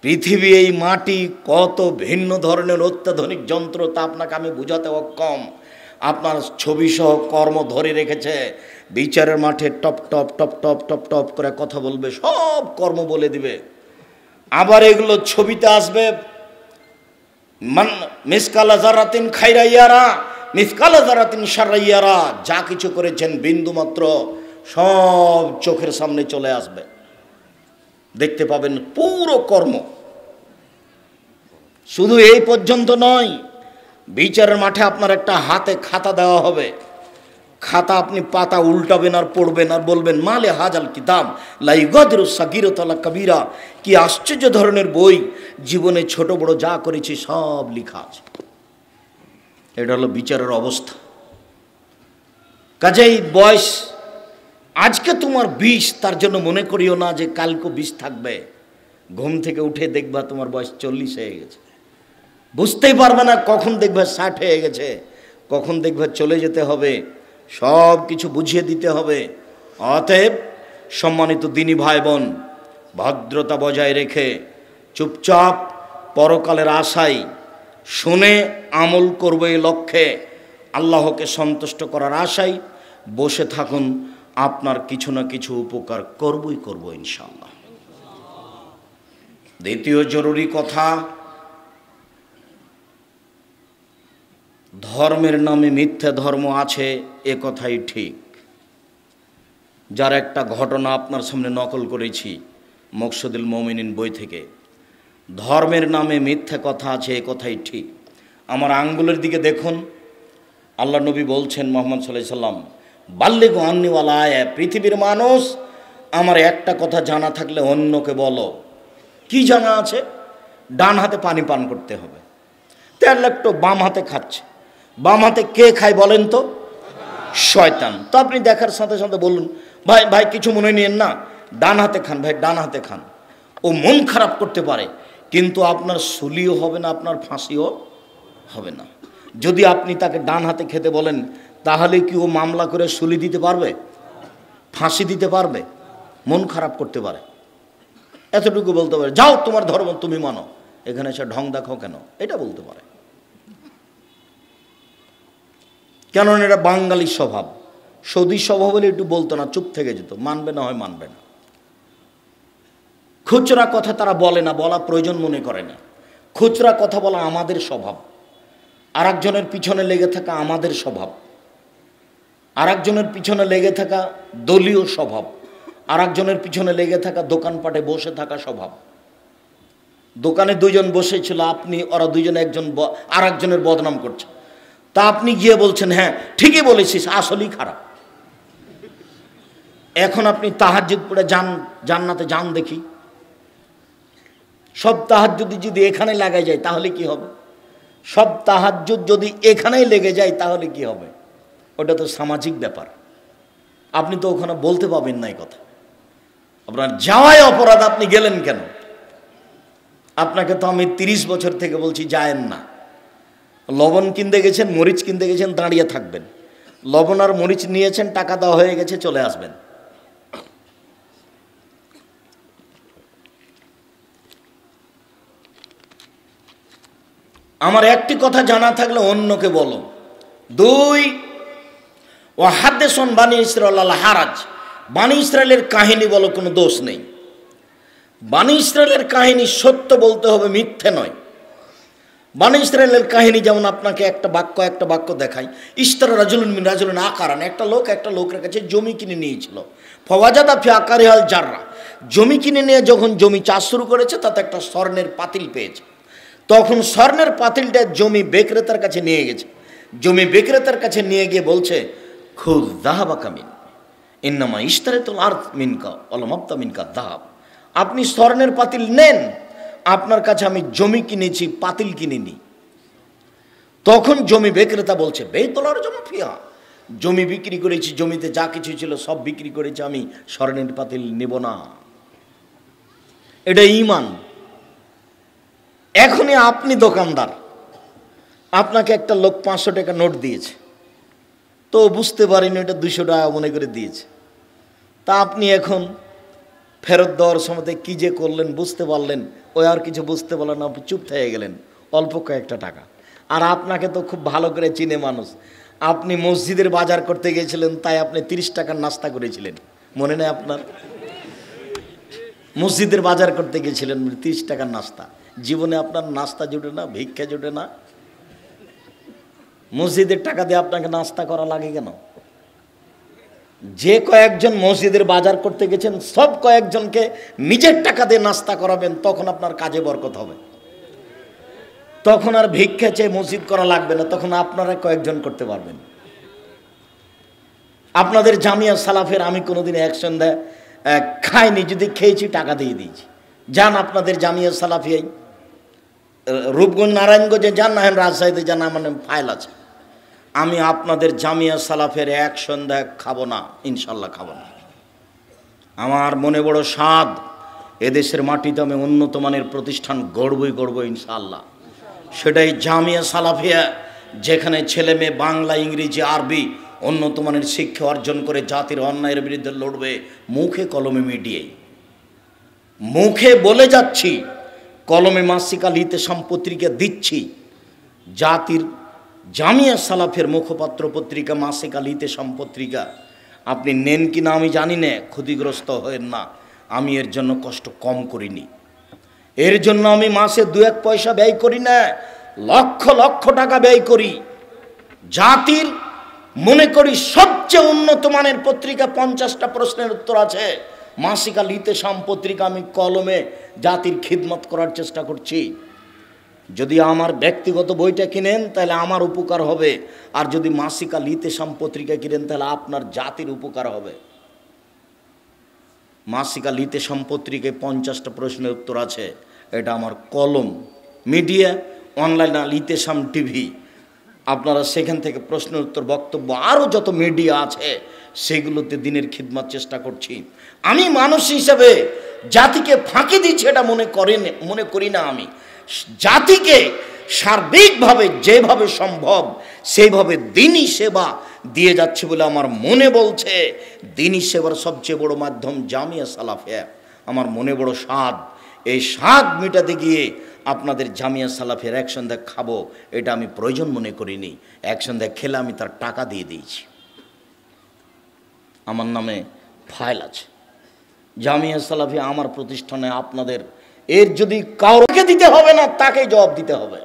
পৃথিবী, এই মাটি কত ভিন্ন ধরনের অত্যাধুনিক যন্ত্র তা আপনাকে আমি বুঝাতে অক্ষম। আপনার ছবি সহ কর্ম ধরে রেখেছে। বিচারের মাঠে top top top top top top করে কথা বলবে, সব কর্ম বলে দিবে। আবার এগুলো ছবিতে আসবে, মিসকালা জারাতিন খাইরা ইয়ারা মিসকালা জারাতিন শাররা ইয়ারা, যা কিছু করেছেন বিন্দু মাত্র সব চোখের সামনে চলে আসবে, দেখতে পাবেন পুরো কর্ম। শুধু এই পর্যন্ত নয়, বিচারের মাঠে আপনার একটা হাতে খাতা দেওয়া হবে। খাতা আপনি পাতা উল্টাবেন আর পড়বেন আর বলবেন মালে হাজাল কিতাব লা ইগাদিরু সাগীরাতান ওয়ালা কাবীরা, কি আশ্চর্য ধরনের বই, জীবনে ছোট বড় যা করেছি সব লেখা আছে। এটা হলো বিচারের অবস্থা। কাজেই বয়স আজকে তোমার 20, তার জন্য মনে করিও না যে কালকে 20 থাকবে। ঘুম থেকে উঠে দেখবা তোমার বয়স 40 হয়ে গেছে। বুঝতেই পারবে না কখন দেখবে 60 হয়ে গেছে, কখন দেখবে চলে যেতে হবে। সব কিছু বুঝিয়ে দিতে হবে। অতএব সম্মানিত দিনী ভাই বোন, ভদ্রতা বজায় রেখে চুপচাপ পরকালের আশায় শুনে আমল করবে এই লক্ষ্যে, আল্লাহকে সন্তুষ্ট করার আশায় বসে থাকুন। আপনার কিছু না কিছু উপকার করবই করব ইনশাআল্লাহ। দ্বিতীয় জরুরি কথা, ধর্মের নামে মিথ্যা ধর্ম আছে, এ কথাই ঠিক। যার একটা ঘটনা আপনার সামনে নকল করেছি মকসুদুল মুমিনিন বই থেকে। ধর্মের নামে মিথ্যা কথা আছে, এ কথাই ঠিক। আমার আঙ্গুলের দিকে দেখুন, আল্লাহ নবী বলছেন মুহাম্মদ সাল্লাল্লাহু আলাইহি সাল্লাম, বাল্লিগু আন্নি ওয়ালা আয়া, পৃথিবীর মানুষ আমার একটা কথা জানা থাকলে অন্যকে বলো। কি জানা আছে? ডান হাতে পানি পান করতে হবে। তেল একটু বাম হাতে খাচ্ছে। বাম হাতে কে খায় বলেন তো? শয়তান। তো আপনি দেখার সাথে সাথে বলুন, ভাই ভাই কিছু মনে নিয়েন না, ডান হাতে খান ভাই, ডান হাতে খান। ও মন খারাপ করতে পারে, কিন্তু আপনার সুলিও হবে না, আপনার ফাঁসিও হবে না। যদি আপনি তাকে ডান হাতে খেতে বলেন, তাহলে কি ও মামলা করে সুলি দিতে পারবে? ফাঁসি দিতে পারবে? মন খারাপ করতে পারে। এতটুকু বলতে পারে, যাও তোমার ধর্ম তুমি মানো, এখানে এসে ঢং দেখাও কেন, এটা বলতে পারে। কেননা এটা বাঙালির স্বভাব। সৌদি স্বভাব হলে একটু বলতো না, চুপ থেকে যেত, মানবে না হয় মানবে না। খুচরা কথা তারা বলে না, বলা প্রয়োজন মনে করে না। খুচরা কথা বলা আমাদের স্বভাব। আর একজনের পিছনে লেগে থাকা আমাদের স্বভাব। আর একজনের পিছনে লেগে থাকা দলীয় স্বভাব। আর একজনের পিছনে লেগে থাকা দোকানপাটে বসে থাকা স্বভাব। দোকানে দুজন বসেছিল, আপনি ওরা দুজনে একজন আর একজনের বদনাম করছে, তা আপনি গিয়ে বলছেন হ্যাঁ ঠিকই বলেছিস, আসলেই খারাপ। এখন আপনি তাহাজ্জুদ পড়ে যান, জান্নাতে যান দেখি। সব তাহাজ্জুদ যদি এখানে লাগাই যায় তাহলে কি হবে? সব তাহাজ্জুদ যদি এখানেই লেগে যায় তাহলে কি হবে? ওটা তো সামাজিক ব্যাপার। আপনি তো ওখানে বলতে পাবেন না এই কথা। আপনার যাওয়াই অপরাধ, আপনি গেলেন কেন? আপনাকে তো আমি 30 বছর থেকে বলছি যায়েন না। লবণ কিনতে গেছেন, মরিচ কিনতে গেছেন, দাঁড়িয়ে থাকবেন। লবণ আর মরিচ নিয়েছেন, টাকা দেওয়া হয়ে গেছে, চলে আসবেন। আমার একটি কথা জানা থাকলে অন্যকে বলো। 2, ও হাদ্দেসন বানি ইসরাইল আল হারাজ, বানি ইসরায়েলের কাহিনী বলো, কোনো দোষ নেই। বানি ইসরায়েলের কাহিনী সত্য বলতে হবে, মিথ্যে নয়। বানি ইসরায়েলের কাহিনী যেমন আপনাকে একটা বাক্য দেখাই। ইশতারা রাজুলুন মিন রাজুলিন আকারান, একটা লোকের কাছে জমি কিনে নিয়েছিল। ফওয়াজাদা ফি আকারিহাল জাররা, জমি কিনে নিয়ে যখন জমি চাষ শুরু করেছে, তাতে একটা স্বর্ণের পাতিল পেয়েছে। তখন স্বর্ণের পাতিলটা জমি বিক্রেতার কাছে নিয়ে গেছে। জমি বিক্রেতার কাছে নিয়ে গিয়ে বলছে, খুদ যাহাবা কামিন, ইন্নামা ইশতারাতুল আরদ মিনকা ওয়াল মাবতা মিনকা দাহাব। আপনি স্বর্ণের পাতিল নেন, আপনার কাছে আমি জমি কিনেছি, পাতিল কিনিনি। তখন জমি বিক্রেতা বলছে বেতলার জমি ফিয়া, জমি বিক্রি করেছি, জমিতে যা কিছু ছিল সব বিক্রি করেছি, আমি স্বর্ণের পাতিল নেব না। এটা ঈমান। এখনই আপনি দোকানদার, আপনাকে একটা লোক 500 টাকা নোট দিয়েছে, তো বুঝতে পারেনি এটা 200 টাকা মনে করে দিয়েছে। তা আপনি এখন ফেরত দেওয়ার সময় কি যে করলেন বুঝতে পারলেন, ওই আর কিছু বুঝতে পারলেন না, আপনি চুপ থেকে গেলেন, অল্প কয়েকটা টাকা। আর আপনাকে তো খুব ভালো করে চিনে মানুষ, আপনি মসজিদের বাজার করতে গিয়েছিলেন, তাই আপনি 30 টাকার নাস্তা করেছিলেন, মনে নেই আপনার? মসজিদের বাজার করতে গিয়েছিলেন, 30 টাকার নাস্তা। জীবনে আপনার নাস্তা জুটে না, ভিক্ষা জুটে না, মসজিদের টাকা দিয়ে আপনাকে নাস্তা করা লাগে কেন? যে কয়েকজন মসজিদের বাজার করতে গেছেন সব কয়েকজনকে নিজের টাকা দিয়ে নাস্তা করাবেন, তখন আপনার কাজে বরকত হবে। তখন আর ভিক্ষা চেয়ে মসজিদ করা লাগবে না, তখন আপনারা কয়েকজন করতে পারবেন। আপনাদের জামিয়া সালাফের আমি কোনোদিন এক সন্ধ্যা খাইনি, যদি খেয়েছি টাকা দিয়ে দিয়েছি। যান আপনাদের জামিয়া সালাফিয়াই, রূপগঞ্জ নারায়ণগঞ্জে যান, না রাজশাহীতে যান, আমার ফাইল আছে। আমি আপনাদের জামিয়া সালাফের এক সন্ধ্যা খাবো না, ইনশাল্লাহ খাবো না। আমার মনে বড় স্বাদ, এদেশের মাটিতে আমি উন্নত মানের প্রতিষ্ঠান গড়বই ইনশাল্লাহ। সেটাই জামিয়া সালাফিয়া, যেখানে ছেলে মেয়ে বাংলা, ইংরেজি, আরবি উন্নত মানের শিক্ষা অর্জন করে জাতির অন্যায়ের বিরুদ্ধে লড়বে, মুখে কলমে মিডিয়ায়। মুখে বলে যাচ্ছি, কলমে মাসিক আল ইতেসাম পত্রিকা দিচ্ছি। জাতির জামিয়া সালাফের মুখপাত্র পত্রিকা মাসিক আল ইতেসাম পত্রিকা, আপনি নেন কি না আমি জানি না, ক্ষতিগ্রস্ত হয়েন না। আমি এর জন্য কষ্ট কম করিনি, এর জন্য আমি মাসে 2-1 পয়সা ব্যয় করি না, লক্ষ লক্ষ টাকা ব্যয় করি। জাতির মনে করি সবচেয়ে উন্নত মানের পত্রিকা, 50টা প্রশ্নের উত্তর আছে মাসিক আল ইতেসাম পত্রিকা। আমি কলমে জাতির খিদমত করার চেষ্টা করছি। যদি আমার ব্যক্তিগত বইটা কিনেন তাহলে আমার উপকার হবে, আর যদি মাসিক আল ইতেসাম পত্রিকা কিনেন তাহলে আপনার জাতির উপকার হবে। মাসিক আল ইতেসাম পত্রিকায় 50টা প্রশ্নের উত্তর আছে, এটা আমার কলম। মিডিয়া অনলাইন আল ইতেসাম টিভি, আপনারা সেখান থেকে প্রশ্নের উত্তর, বক্তব্য, আরও যত মিডিয়া আছে সেগুলোতে দিনের খিদমত চেষ্টা করছি। আমি মানুষ হিসাবে জাতিকে ফাঁকি দিচ্ছি এটা মনে করি না। আমি জাতিকে সার্বিকভাবে যেভাবে সম্ভব সেইভাবে দিনী সেবা দিয়ে যাচ্ছে বলে আমার মনে বলছে। দিনী সেবার সবচেয়ে বড় মাধ্যম জামিয়া সালাফিয়া। আমার মনে বড় স্বাদ, এই স্বাদ মেটাতে গিয়ে আপনাদের জামিয়া সালাফের এক সন্ধ্যা খাবো, এটা আমি প্রয়োজন মনে করিনি। এক সন্ধ্যা খেলে আমি তার টাকা দিয়ে দিয়েছি, আমার নামে ফাইল আছে। জামিয়া সালাফিয়া আমার প্রতিষ্ঠানে আপনাদের, এর যদি কাউকে দিতে হবে না, তাকেই জবাব দিতে হবে।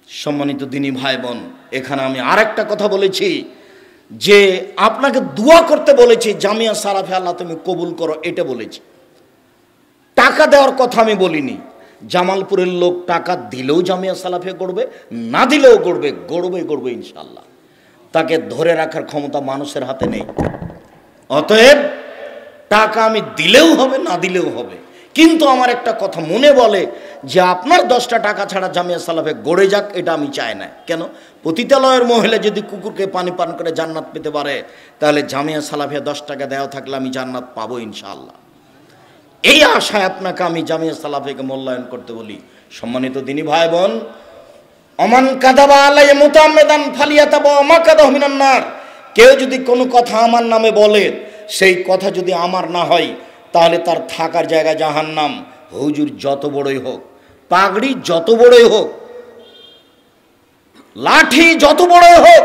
সম্মানিত দিনী ভাই বোন, এখানে আমি আরেকটা কথা বলেছি যে আপনাকে দোয়া করতে বলেছি, জামিয়া সালাফে আল্লাহ তুমি কবুল করো, এটা বলেছি। টাকা দেওয়ার কথা আমি বলিনি। জামালপুরের লোক টাকা দিলেও জামিয়া সালাফে গড়বে, না দিলেও গড়বে ইনশাল্লাহ। তাকে ধরে রাখার ক্ষমতা মানুষের হাতে নেই। অতএব টাকা আমি দিলেও হবে, না দিলেও হবে। কিন্তু আমার একটা কথা মনে বলে যে আপনার 10টা টাকা ছাড়া জামিয়া সালাফে গড়ে যাক, এটা আমি চাই না। কেন? পতিতালয়ের মহিলা যদি কুকুরকে পানি পান করে জান্নাত পেতে পারে, তাহলে জামিয়া সালাফে 10 টাকা দেওয়া থাকলে আমি জান্নাত পাবো ইনশাআল্লাহ। এই আশায় আপনাকে আমি জামিয়া সালাফিকে মূল্যায়ন করতে বলি। সম্মানিত দিনী ভাই বোন, অমান কাযাবা আলাইহি মুতাআম্মিদান ফালিয়াতাবা মাকাদাহু মিনান নার। কেউ যদি কোনো কথা আমার নামে বলে, সেই কথা যদি আমার না হয়, তাহলে তার থাকার জায়গা জাহান্নাম। হুজুর যত বড়ই হোক, পাগড়ি যত বড়ই হোক, লাঠি যত বড়ই হোক,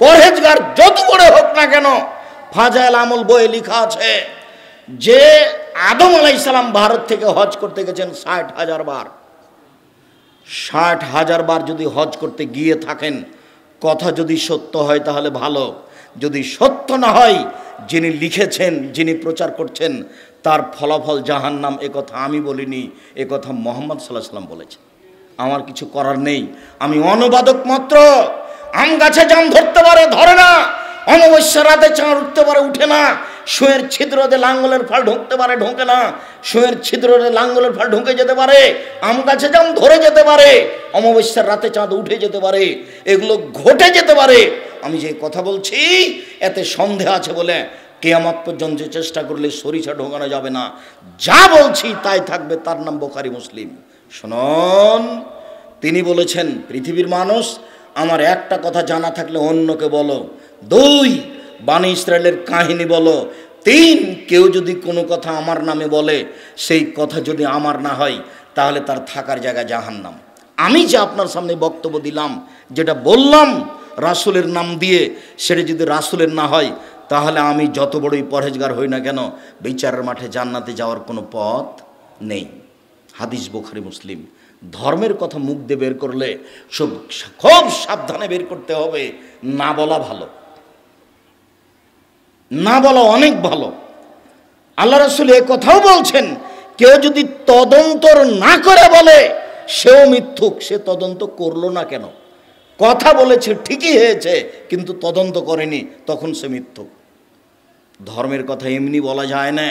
পরহেজগার যত বড় হোক না কেন, ফাজাইল আমল বইয়ে লেখা আছে যে আদম আলাইহিস সালাম ভারত থেকে হজ করতে গেছেন 60,000 বার। 60,000 বার যদি হজ করতে গিয়ে থাকেন, কথা যদি সত্য হয় তাহলে ভালো, যদি সত্য না হয়, যিনি লিখেছেন, যিনি প্রচার করছেন, তার ফলাফল জাহান্নাম। এ কথা আমি বলিনি, এ কথা মুহাম্মদ সাল্লাল্লাহু আলাইহি ওয়াসাল্লাম বলেছেন। আমার কিছু করার নেই, আমি অনুবাদক মাত্র। আম গাছে জাম ধরতে পারে, ধরে না। অমাবস্যার রাতে চাঁদ উঠতে পারে, উঠে না। সুঁয়ের ছিদ্রতে লাঙ্গলের ফাল ঢুকতে পারে, ঢোকে না। সুঁয়ের ছিদ্রতে লাঙ্গলের ফাল ঢুকে যেতে পারে, আম গাছে জাম ধরে যেতে পারে, অমাবস্যার রাতে চাঁদ উঠে যেতে পারে, এগুলো ঘটে যেতে পারে। আমি যে কথা বলছি এতে সন্দেহ আছে বলে কিয়ামত পর্যন্ত চেষ্টা করলে সরিষা ঢোকানো যাবে না। যা বলছি তাই থাকবে, তার নাম বুখারী মুসলিম। শুনুন, তিনি বলেছেন, পৃথিবীর মানুষ, আমার একটা কথা জানা থাকলে অন্যকে বলো। 2, বানি ইসরায়েলের কাহিনী বলো। 3, কেউ যদি কোনো কথা আমার নামে বলে, সেই কথা যদি আমার না হয়, তাহলে তার থাকার জায়গা জাহান্নাম। আমি যে আপনার সামনে বক্তব্য দিলাম, যেটা বললাম রাসূলের নাম দিয়ে, সেটা যদি রাসূলের না হয়, তাহলে আমি যত বড়ই পরহেজগার হই না কেন, বিচারের মাঠে জান্নাতে যাওয়ার কোনো পথ নেই। হাদিস বুখারী মুসলিম। ধর্মের কথা মুখ দিয়ে বের করলে খুব সাবধানে বের করতে হবে। না বলা ভালো, না বলা অনেক ভালো। আল্লাহ রাসূল এ কথাও বলছেন, কেউ যদি তদন্ত না করে বলে সেও মিথ্যুক। সে তদন্ত করলো না কেন? কথা বলেছে ঠিকই হয়েছে, কিন্তু তদন্ত করেনি, তখন সে মিথ্যুক। ধর্মের কথা এমনি বলা যায় না।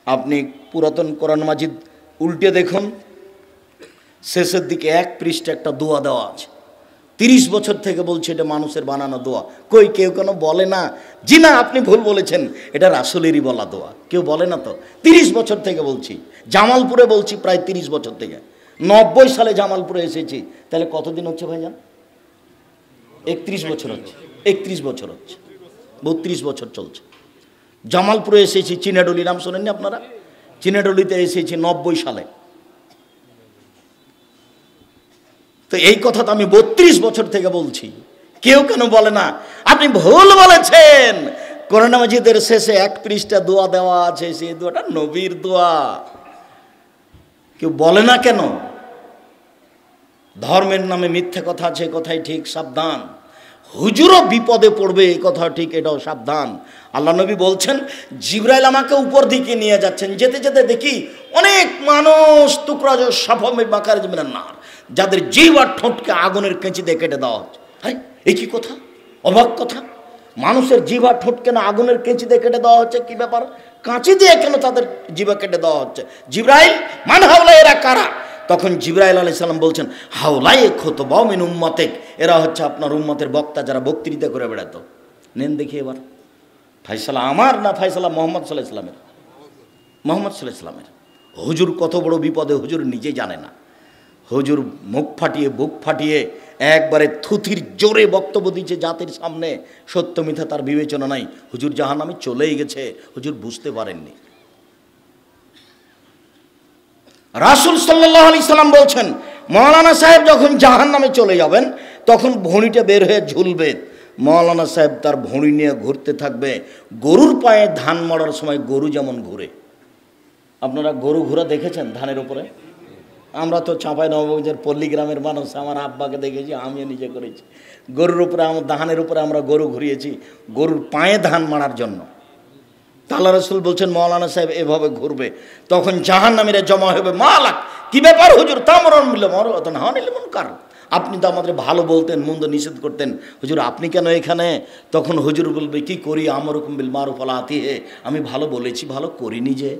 আপনি পুরাতন কোরআন মাজিদ উল্টে দেখুন, শেষের দিকে 1 পৃষ্ঠা একটা দোয়া দেওয়া আছে। 30 বছর থেকে বলছে এটা মানুষের বানানো দোয়া। কই কেউ কেন বলে না? জি না, আপনি ভুল বলেছেন, এটা রাসূলেরই বলা দোয়া। কেউ বলে না তো। 30 বছর থেকে বলছি, জামালপুরে বলছি প্রায় 30 বছর থেকে। 90 সালে জামালপুরে এসেছি, তাহলে কতদিন হচ্ছে ভাইজান? 31 বছর হচ্ছে। 31 বছর হচ্ছে, 32 বছর চলছে। জামালপুরে এসেছি, চিনাডলি নাম শোনেননি আপনারা? চিনাডলিতে এসেছি 90 সালে। তো এই কথা তো আমি 32 বছর থেকে বলছি। কেউ কেন বলে না? আপনি ভুল বলেছেন। কোরআন মাজিদের শেষে 1 পৃষ্ঠা দোয়া দেওয়া আছে, সেই দোয়াটা নবীর দোয়া। কেউ বলে না কেন? ধর্মের নামে মিথ্যে কথা আছে, কথাই ঠিক, সাবধান। হুজুরও বিপদে পড়বে, এই কথা ঠিক, এটাও সাবধান। আল্লাহ নবী বলছেন, জিবরাইল আমাকে উপর দিকে নিয়ে যাচ্ছেন, যেতে যেতে দেখি অনেক মানুষ টুকরা সাফমে বাকার জমিনের নার, যাদের জিহ্বা আর ঠোঁটকে আগুনের কেঁচি দিয়ে কেটে দেওয়া হচ্ছে। আরে এই কি কথা, অবাক কথা! মানুষের জিহ্বা ঠোঁটকে না আগুনের কেঁচি দিয়ে কেটে দেওয়া হচ্ছে, কি ব্যাপার? কাঁচি দিয়ে কেন তাদের জিহ্বা কেটে দেওয়া হচ্ছে? জিবরাইল, মান হাওলা, এরা কারা? তখন জিবরাইল আলাইহিস সালাম বলছেন, হাওলাই খুতবাউ মিন উম্মতিক, এরা হচ্ছে আপনার উম্মতের বক্তা, যারা বক্তৃতা করে বেড়াতো। নেন দেখি এবার ফায়সালা আমার না ফায়সালা মুহাম্মদ সাল্লাল্লাহু আলাইহি সাল্লামের? মুহাম্মদ সাল্লাল্লাহু আলাইহি সাল্লামের। হুজুর কত বড় বিপদে, হুজুর নিজেই জানে না। হুজুর মুখ ফাটিয়ে বুক ফাটিয়ে একবারে থুথির জোরে বক্তব্য দিচ্ছে জাতির সামনে। সত্য মিথ্যা তার বিবেচনা নাই। হুজুর জাহান্নামে চলেই গেছে, হুজুর বুঝতে পারেননি। রাসূল সাল্লাল্লাহু আলাইহি সাল্লাম বলছেন, মাওলানা সাহেব যখন জাহান্নামে চলে যাবেন, তখন ভুঁড়িটা বের হয়ে ঝুলবে। মাওলানা সাহেব তার ভুঁড়ি নিয়ে ঘুরতে থাকবে। গরুর পায়ে ধান মারার সময় গরু যেমন ঘুরে। আপনারা গরু ঘোরা দেখেছেন ধানের উপরে? আমরা তো চাঁপাইনবাবগঞ্জের পল্লী গ্রামের মানুষ, আমার আব্বাকে দেখেছি, আমিও নিজে করেছি। গরুর উপরে, আমার ধানের উপরে আমরা গরু ঘুরিয়েছি, গরুর পায়ে ধান মারার জন্য। আল্লাহ রাসূল বলছেন, মাওলানা সাহেব এভাবে ঘুরবে, তখন জাহান্নামীরা জমা হবে। মালাক, কি ব্যাপার হুজুর? তামরন মিলে মরতন হানিল মুনকার, আপনি তো আমাদের ভালো বলতেন, মন্দ নিষেধ করতেন, হুজুর আপনি কেন এখানে? তখন হুজুর বলবে, কি করি, আমরুকুম বিল মারুফ আলা আতিহি, আমি ভালো বলেছি, ভালো করিনি যে।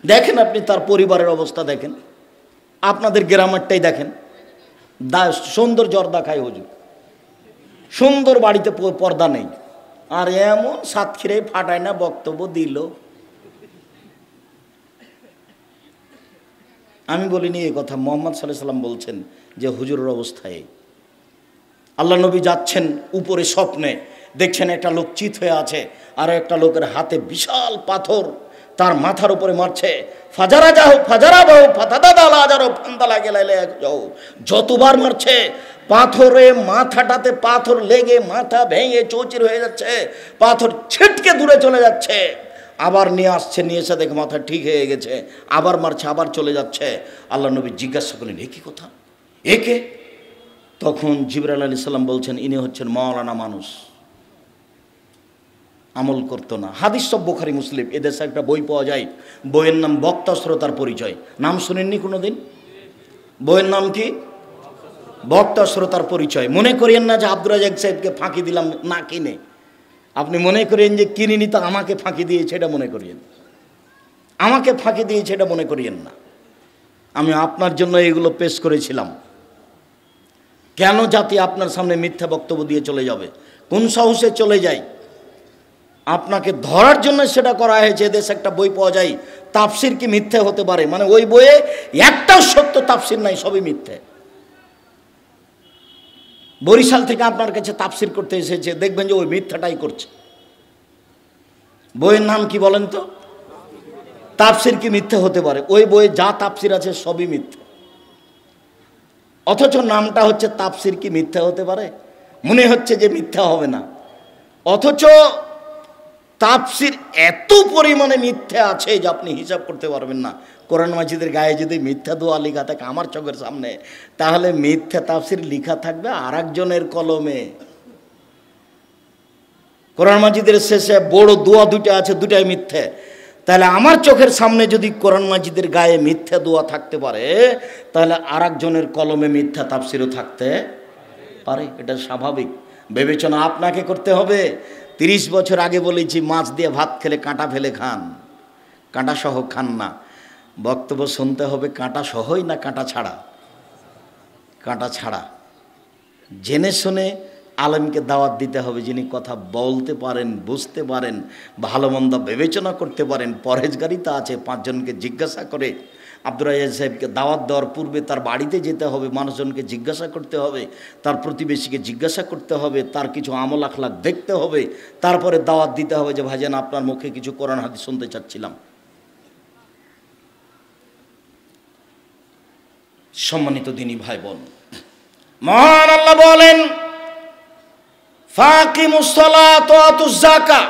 দেখেন আপনি তার পরিবারের অবস্থা দেখেন, আপনাদের গ্রামেরটাই দেখেন। সুন্দর জর্দা খায় হুজুর, সুন্দর বাড়িতে পর্দা নেই, আর এমন সাতক্ষীরে ফাটায় না বক্তব্য দিল। আমি বলিনি এই কথা, মুহাম্মদ সাল্লাল্লাহু আলাইহি সাল্লাম বলছেন যে হুজুরের অবস্থায়। আল্লাহ নবী যাচ্ছেন উপরে, স্বপ্নে দেখছেন একটা লোক চিত হয়ে আছে, আর একটা লোকের হাতে বিশাল পাথর তার মাথার উপরে মারছে। ফাজারা যাও, ফাজারা বাহু, ফাতাদালা যাও, ফান্দালা গেলাইলে যাও, যতবার মারছে পাথরে মাথাটাতে পাথর লেগে মাথা ভেঙে চৌচির হয়ে যাচ্ছে, পাথর ছিটকে দূরে চলে যাচ্ছে। আবার নিয়ে আসছে, নিয়ে এসে দেখে মাথা ঠিক হয়ে গেছে, আবার মারছে, আবার চলে যাচ্ছে। আল্লাহ নবী জিজ্ঞাসা করলেন, এ কি কথা, একে? তখন জিবরাইল আলাইহিস সালাম বলছেন, ইনি হচ্ছেন মাওলানা মানুষ, আমল করতো না। হাদিস সব বুখারী মুসলিম। এদেশে একটা বই পাওয়া যায়, বইয়ের নাম বক্তা শ্রোতার পরিচয়। নাম শুনেননি কোনোদিন? বইয়ের নাম কি? বক্তা শ্রোতার পরিচয়। মনে করিয়েন না যে আব্দুর রাজ্জাক সাহেবকে ফাঁকি দিলাম না কিনে, আপনি মনে করেন যে কিনিনি তো আমাকে ফাঁকি দিয়েছে এটা মনে করিয়েন, আমাকে ফাঁকি দিয়েছে এটা মনে করিয়েন না। আমি আপনার জন্য এগুলো পেশ করেছিলাম। কেন জাতি আপনার সামনে মিথ্যা বক্তব্য দিয়ে চলে যাবে? কোন সাহসে চলে যায়? আপনাকে ধরার জন্য সেটা করা হয়েছে। দেশে একটা বই পাওয়া যায়, তাফসির কি মিথ্যে হতে পারে, মানে ওই বইয়ে একটাও সত্য তাফসির নাই, সবই মিথ্যে। বরিশাল থেকে আপনার কাছে তাফসির করতে এসেছে, দেখবেন যে ওই মিথ্যাটাই করছে। বইয়ের নাম কি বলেন তো? তাফসির কি মিথ্যে হতে পারে? ওই বইয়ে যা তাফসির আছে সবই মিথ্যে, অথচ নামটা হচ্ছে তাফসির কি মিথ্যা হতে পারে। মনে হচ্ছে যে মিথ্যা হবে না, অথচ তাফসির এত পরিমাণে মিথ্যে আছে যে আপনি হিসাব করতে পারবেন না। কোরআন মাজিদের গায়ে যদি মিথ্যা দোয়া লেখা থাকে আমার চোখের সামনে, তাহলে মিথ্যা তাফসির লেখা থাকবে আর একজনের কলমে। কোরআন মাজিদের শেষে বড় দোয়া দুটো আছে, দুটাই মিথ্যে। তাহলে আমার চোখের সামনে যদি কোরআন মাজিদের গায়ে মিথ্যা দোয়া থাকতে পারে, তাহলে আর একজনের কলমে মিথ্যা তাফসিরও থাকতে পারে। এটা স্বাভাবিক বিবেচনা আপনাকে করতে হবে। 30 বছর আগে বলেছি, মাছ দিয়ে ভাত খেলে কাঁটা ফেলে খান, কাঁটা সহ খান না। বক্তব্য শুনতে হবে কাঁটা সহই না কাঁটা ছাড়া? কাঁটা ছাড়া। জেনে শুনে আলেমকে দাওয়াত দিতে হবে, যিনি কথা বলতে পারেন, বুঝতে পারেন, ভালো মন্দ বিবেচনা করতে পারেন, পরহেজগারিতা আছে। 5 জনকে জিজ্ঞাসা করে আব্দুর রাজ্জাক সাহেবকে দাওয়াত দেওয়ার পূর্বে তার বাড়িতে যেতে হবে, মানুষজনকে জিজ্ঞাসা করতে হবে, তার প্রতিবেশীকে জিজ্ঞাসা করতে হবে, তার কিছু আমল আখলাক দেখতে হবে, তারপরে দাওয়াত দিতে হবে যে ভাইজান আপনার মুখে কিছু কোরআন হাদিস শুনতে চাচ্ছিলাম। সম্মানিত দিনী ভাই বোন, মহান আল্লাহ বলেন, ফাকিমুস সালাত ওয়া আতুজ যাকাত,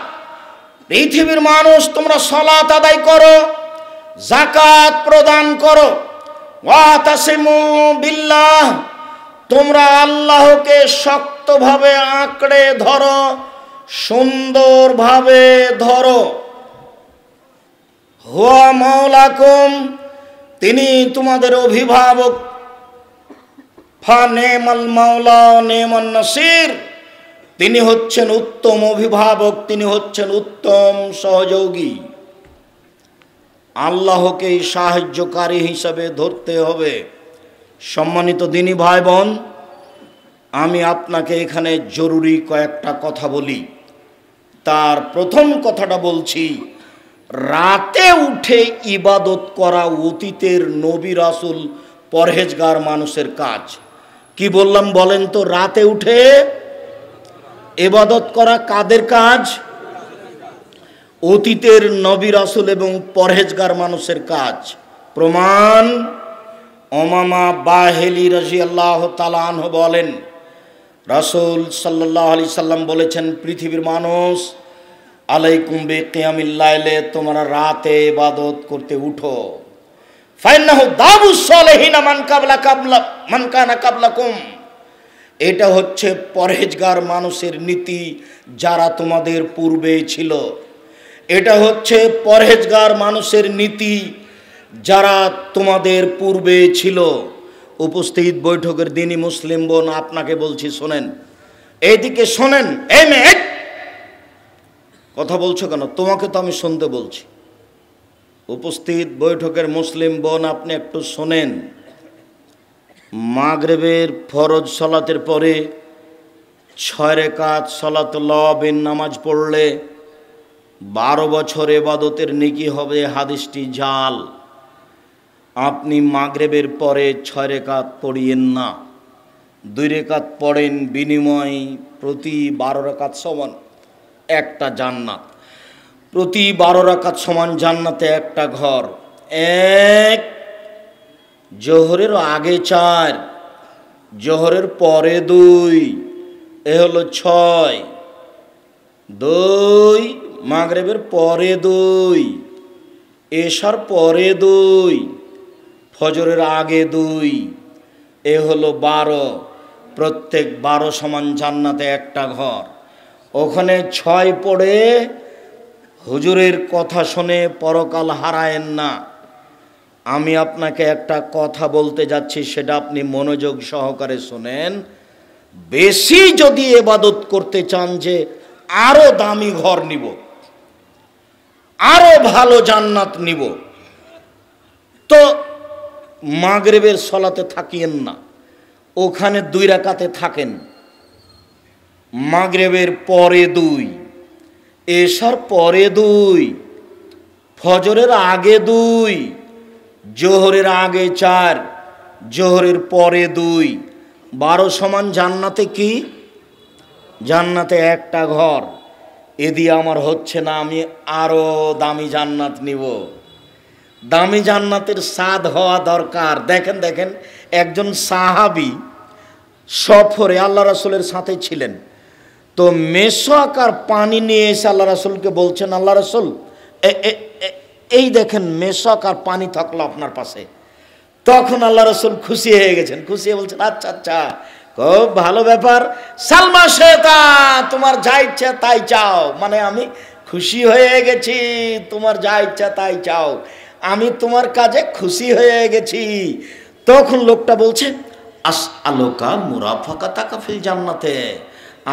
পৃথিবীর মানুষ তোমরা সালাত আদায় করো, যাকাত প্রদান করো, ওয়া তাসিমু বিল্লাহ, তোমরা আল্লাহকে শক্তভাবে আঁকড়ে ধরো, সুন্দরভাবে ধরো। হুয়া মাওলাকুম, তিনি তোমাদের অভিভাবক। ফা নেমাল মাওলা নেমান নাসির, তিনি হচ্ছেন উত্তম অভিভাবক, তিনি হচ্ছেন উত্তম সহযোগী। আল্লাহকেই সাহায্যকারী হিসাবে ধরতে হবে। সম্মানিত দিনী ভাই বোন, আমি আপনাকে এখানে জরুরি কয়েকটা কথা বলি। তার প্রথম কথাটা বলছি, রাতে উঠে ইবাদত করা অতীতের নবী রাসূল পরহেজগার মানুষের কাজ। কি বললাম বলেন তো? রাতে উঠে ইবাদত করা কাদের কাজ? অতীতের নবী রাসূল এবং পরহেজগার মানুষের কাজ। প্রমাণ, উমামা বাহিলি রাদিয়াল্লাহু তাআলা আনহু বলেন, রাসূল সাল্লাল্লাহু আলাইহি সাল্লাম বলেছেন, পৃথিবীর মানুষ, আলাইকুম বিকিয়ামিল লাইলে, তোমরা রাতে ইবাদত করতে উঠো। ফাইন্নাহু দাবুস সালিহিনা মান কানা কাবলাকুম, এটা হচ্ছে পরহেজগার মানুষের নীতি যারা তোমাদের পূর্বে ছিল। এটা হচ্ছে পরহেজগার মানুষের নীতি যারা তোমাদের পূর্বে ছিল। উপস্থিত বৈঠকের দিনই মুসলিম বোন, আপনাকে বলছি শোনেন, এইদিকে শোনেন। এই মেয়ে কথা বলছো কেন? তোমাকে তো আমি শুনতে বলছি। উপস্থিত বৈঠকের মুসলিম বোন, আপনি একটু শোনেন। মাগরিবের ফরজ সালাতের পরে 6 রাকাত সালাতুল লাওয়াবিন নামাজ পড়লে 12 বছর ইবাদতের নেকি হবে। হাদিসটি জাল। আপনি মাগরিবের পরে 6 রাকাত পড়িয়েন না, 2 রাকাত পড়েন, বিনিময় প্রতি 12 রাকাত সমান একটা জান্নাত। প্রতি 12 রাকাত সমান জান্নাতে একটা ঘর। এক, জোহরের আগে 4, জোহরের পরে 2, এ হলো 6। 2, মাগরিবের পরে 2, এশার পরে 2, ফজরের আগে 2, এ হলো 12। প্রত্যেক 12 সমান জান্নাতে একটা ঘর। ওখানে 6 পড়ে হুজুরের কথা শুনে পরকাল হারায়েন না। আমি আপনাকে একটা কথা বলতে যাচ্ছি, সেটা আপনি মনোযোগ সহকারে শোনেন। বেশি যদি ইবাদত করতে চান যে আরো দামি ঘর নিব, আরো ভালো জান্নাত নিব, তো মাগরিবের সলাতে থাকিয়েন না, ওখানে 2 রাকাতে থাকেন। মাগরিবের পরে 2, এশার পরে 2, ফজরের আগে 2, জোহরের আগে 4, জোহরের পরে 2। 12 সমান জান্নাতে কি? জান্নাতে একটা ঘর। এ দিয়ে আমার হচ্ছে না, আমি আরো দামি জান্নাত নিব। দামি জান্নাতের স্বাদ হওয়া দরকার। দেখেন দেখেন, একজন সাহাবী সফরে আল্লাহ রাসূলের সাথে ছিলেন, তো মেশক আর পানি নিয়ে এসে আল্লাহ রাসূলকে বলছেন, আল্লাহ রাসূল এই দেখেন মেশক আর পানি থাকলো আপনার পাশে। তখন আল্লাহ রাসূল খুশি হয়ে গেছেন, খুশি হয়ে বলছেন, আচ্ছা আচ্ছা, খুব ভালো ব্যাপার, সালমা শেতা, তোমার যা ইচ্ছা তাই চাও। মানে আমি খুশি হয়ে গেছি, তোমার যা ইচ্ছা তাই চাও, আমি তোমার কাজে খুশি হয়ে গেছি। তখন লোকটা বলছে, আসআলুকা মুরাফাকাতাকা ফিল জান্নাতে,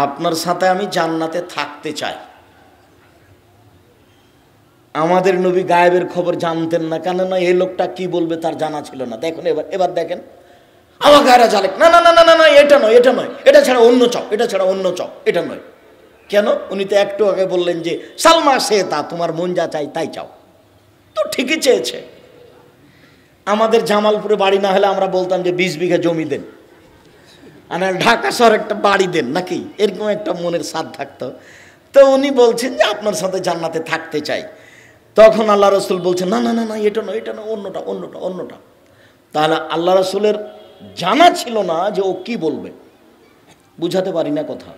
আপনার সাথে আমি জান্নাতে থাকতে চাই। আমাদের নবী গায়েবের খবর জানতেন না, কেননা এই লোকটা কি বলবে তার জানা ছিল না। দেখুন এবার দেখেন, আমার গায়েরা জালেক, না না না না না, এটা নয়, এটা নয়, এটা ছাড়া অন্য চাও, এটা ছাড়া অন্য চাও, এটা নয়। কেন? উনি তো একটু আগে বললেন যে সালমা শেতা, তোমার মন যা চাই তাই চাও, তো ঠিকই চেয়েছে। আমাদের জামালপুরে বাড়ি না হলে আমরা বলতাম যে 20 বিঘা জমি দেন, আর ঢাকা শহর একটা বাড়ি দেন, নাকি এরকম একটা মনের স্বাদ থাকতো। তো উনি বলছেন যে আপনার সাথে জান্নাতে থাকতে চাই। তখন আল্লাহ রাসূল বলছেন, না না না না, এটা নয়, এটা নয়, অন্যটা অন্যটা অন্যটা। তাহলে আল্লাহ রাসূলের জানা ছিল না যে ও কি বলবে, বুঝাতে পারি না কথা।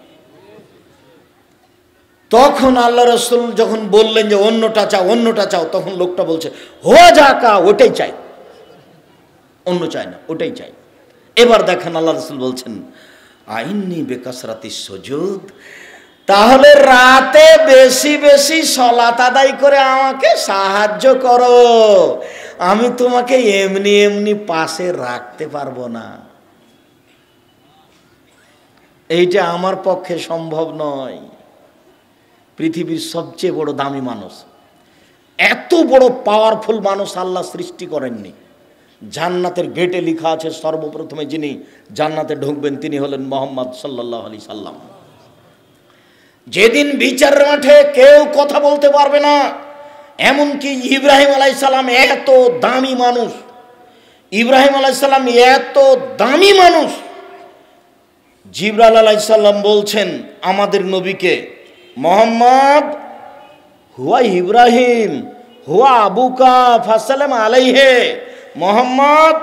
তখন আল্লাহ রাসূল যখন বললেন যে অন্যটা চাও, অন্যটা চাও, তখন লোকটা বলছে, হোয়া যাকা, ওটাই চাই, অন্য চাই না, ওটাই চাই। এবার দেখেন আল্লাহ রাসূল বলছেন, আইন্নি বেকাসরাতিস সুজুদ, তাহলে রাতে বেশি বেশি সালাত আদায় করে আমাকে সাহায্য করো, আমি তোমাকে এমনি এমনি পাশে রাখতে পারবো না, এইটা আমার পক্ষে সম্ভব নয়। পৃথিবীর সবচেয়ে বড় দামি মানুষ, এত বড় পাওয়ারফুল মানুষ আল্লাহ সৃষ্টি করেননি। জান্নাতের গেটে লেখা আছে সর্বপ্রথমে যিনি জান্নাতে ঢুকবেন তিনি হলেন মুহাম্মদ সাল্লাল্লাহু আলাইহি সাল্লাম। যেদিন বিচারের মাঠে কেউ কথা বলতে পারবে না, এমনকি ইব্রাহিম আলাইহিস সালাম এত দামি মানুষ, ইব্রাহিম আলাইহিস সালাম এত দামি মানুষ, জিবরাইল আলাইহিস সালাম বলছেন আমাদের নবীকে, মুহাম্মদ হুয়া ইব্রাহিম হুয়া আবুকা ফাসাল্লাম আলাইহি, মুহাম্মদ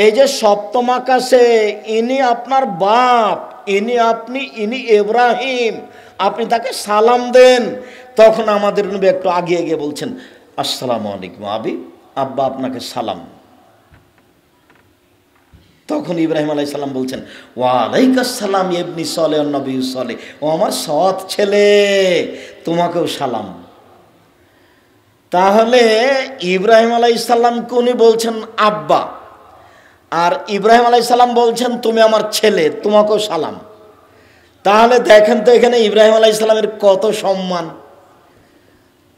এই যে সপ্তম আকাশে ইনি আপনার বাপ, ইনি ইব্রাহিম, আপনি তাকে সালাম দেন। তখন আমাদের নবী একটু আগে গিয়ে বলছেন, আসসালামু আলাইকুম আবি, আব্বা আপনাকে সালাম। তখন ইব্রাহিম আলাইহিস সালাম বলছেন, ওয়া আলাইকাস সালাম ইবনি সালেহ নবী সালেহ, ও আমার সৎ ছেলে, তোমাকেও সালাম। তাহলে ইব্রাহিম আলাইহিস সালামকে উনি বলছেন আব্বা, আর ইব্রাহিম আলাইহিস সালাম বলছেন তুমি আমার ছেলে, তোমাকেও সালাম। তাহলে দেখেন তো এখানে ইব্রাহিম আলাইহিস সালামের কত সম্মান।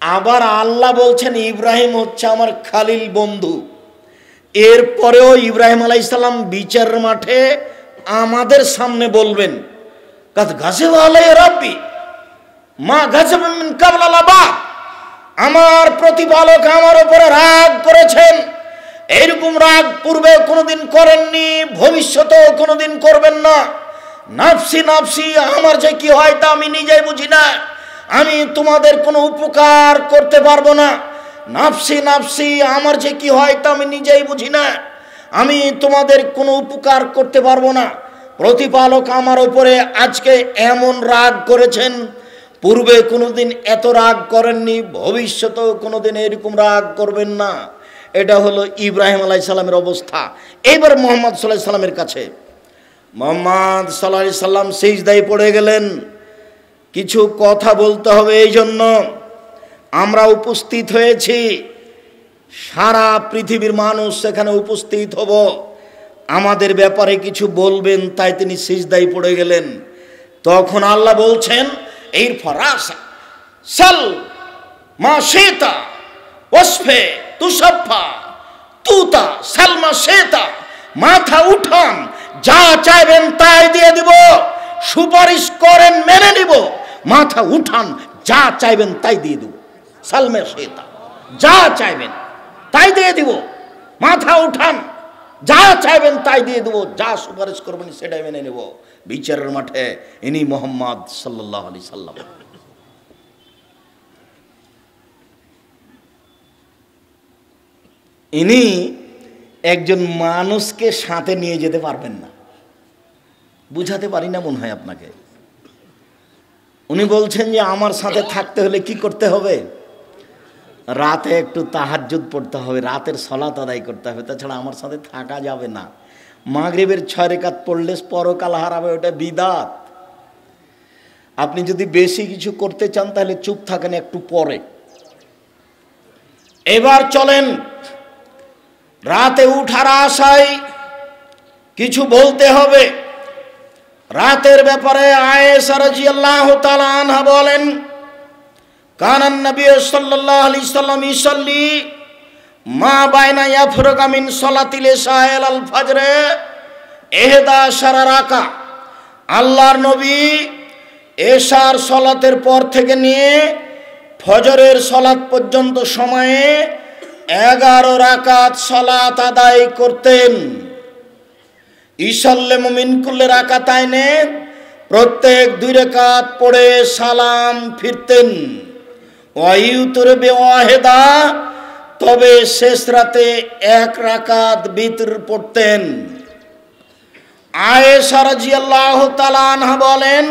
আবার আল্লাহ বলছেন ইব্রাহিম হচ্ছে আমার খালিল বন্ধু। এরপরেও ইব্রাহিম আলাইহিস সালাম বিচারের মাঠে আমাদের সামনে বলবেন, কাদ গাযিবা আলাই রাব্বি মা গাযিবা মিন ক্বাবলা লাবা, আমার প্রতিপালক আমার উপরে রাগ করেছেন, এইরকম রাগ পূর্বে কোনোদিন করেননি, ভবিষ্যতেও কোনোদিন করবেন না। নাফসি নাফসি, আমার যে কি হয় তা আমি নিজেই বুঝি না, আমি তোমাদের কোনো উপকার করতে পারবো না। নাফসি নাফসি, আমার যে কি হয় তা আমি নিজেই বুঝি না, আমি তোমাদের কোনো উপকার করতে পারবো না। প্রতিপালক আমার উপরে আজকে এমন রাগ করেছেন, পূর্বে কোনোদিন এত রাগ করেননি, ভবিষ্যতেও কোনোদিন এরকম রাগ করবেন না। এটা হলো ইব্রাহিম আলাইহিস সালামের অবস্থা। এবার মুহাম্মদ সাল্লাল্লাহু আলাইহি সাল্লামের কাছে, মুহাম্মদ সাল্লাল্লাহু আলাইহি সাল্লাম সিজদায় পড়ে গেলেন। কিছু কথা বলতে হবে, এই জন্য আমরা উপস্থিত হয়েছি। সারা পৃথিবীর মানুষ সেখানে উপস্থিত হব, আমাদের ব্যাপারে কিছু বলবেন, তাই তিনি সিজদায় পড়ে গেলেন। তখন আল্লাহ বলছেন, এই ফরাসা সাল মা শেতা ওসফে তুষাফা তুতা সালমা শেতা, মাথা উঠান, যা চাইবেন তাই দিয়ে দিব, সুপারিশ করেন মেনে নিব, মাথা উঠান, যা চাইবেন তাই দিয়ে দিব। সালমা শেতা, যা চাইবেন তাই দিয়ে দিব, মাথা উঠান, যা চাইবেন তাই দিয়ে দেবো, যা সুপারিশ করবেন সেটাই মেনে নেব। বিচারের মাঠে ইনি মুহাম্মদ সাল্লাল্লাহু আলাইহি সাল্লাম। ইনি একজন মানুষকে সাথে নিয়ে যেতে পারবেন না, বুঝাতে পারি না মনে হয় আপনাকে। উনি বলছেন যে আমার সাথে থাকতে হলে কি করতে হবে? রাতে একটু তাহাজ্জুদ পড়তে হবে, রাতের সালাত আদায় করতে হবে, তাছাড়া আমার সাথে থাকা যাবে না। মাগরিবের 6 রাকাত পড়লে পরকাল হারাবে, ওটা বিদাত। আপনি যদি বেশি কিছু করতে চান তাহলে চুপ থাকেন একটু পরে। এবার চলেন, রাতে উঠার আশায় কিছু বলতে হবে। রাতের ব্যাপারে আয়েশা রাদিয়াল্লাহু তাআলা আনহা বলেন, কানান নবী সাল্লাল্লাহু আলাইহি সাল্লাম ইসাল্লি মা বাইনা ইয়াফরুকা মিন সালাতিল ইশা ইলাল ফজর 11 রাকাত। আল্লাহর নবী এশার সালাতের পর থেকে নিয়ে ফজরের সালাত পর্যন্ত সময়ে 11 রাকাত সালাত আদায় করতেন। ইসাল্লিমু মিন কুল্লি রাকাতাইনে, প্রত্যেক 2 রাকাত পড়ে সালাম ফিরতেন। ওয়াইউতর বিওয়াহিদা, তবে শেষ রাতে 1 রাকাত বিতর পড়তেন। আয়েশা রাদিয়াল্লাহু তাআলা আনহা বলেন,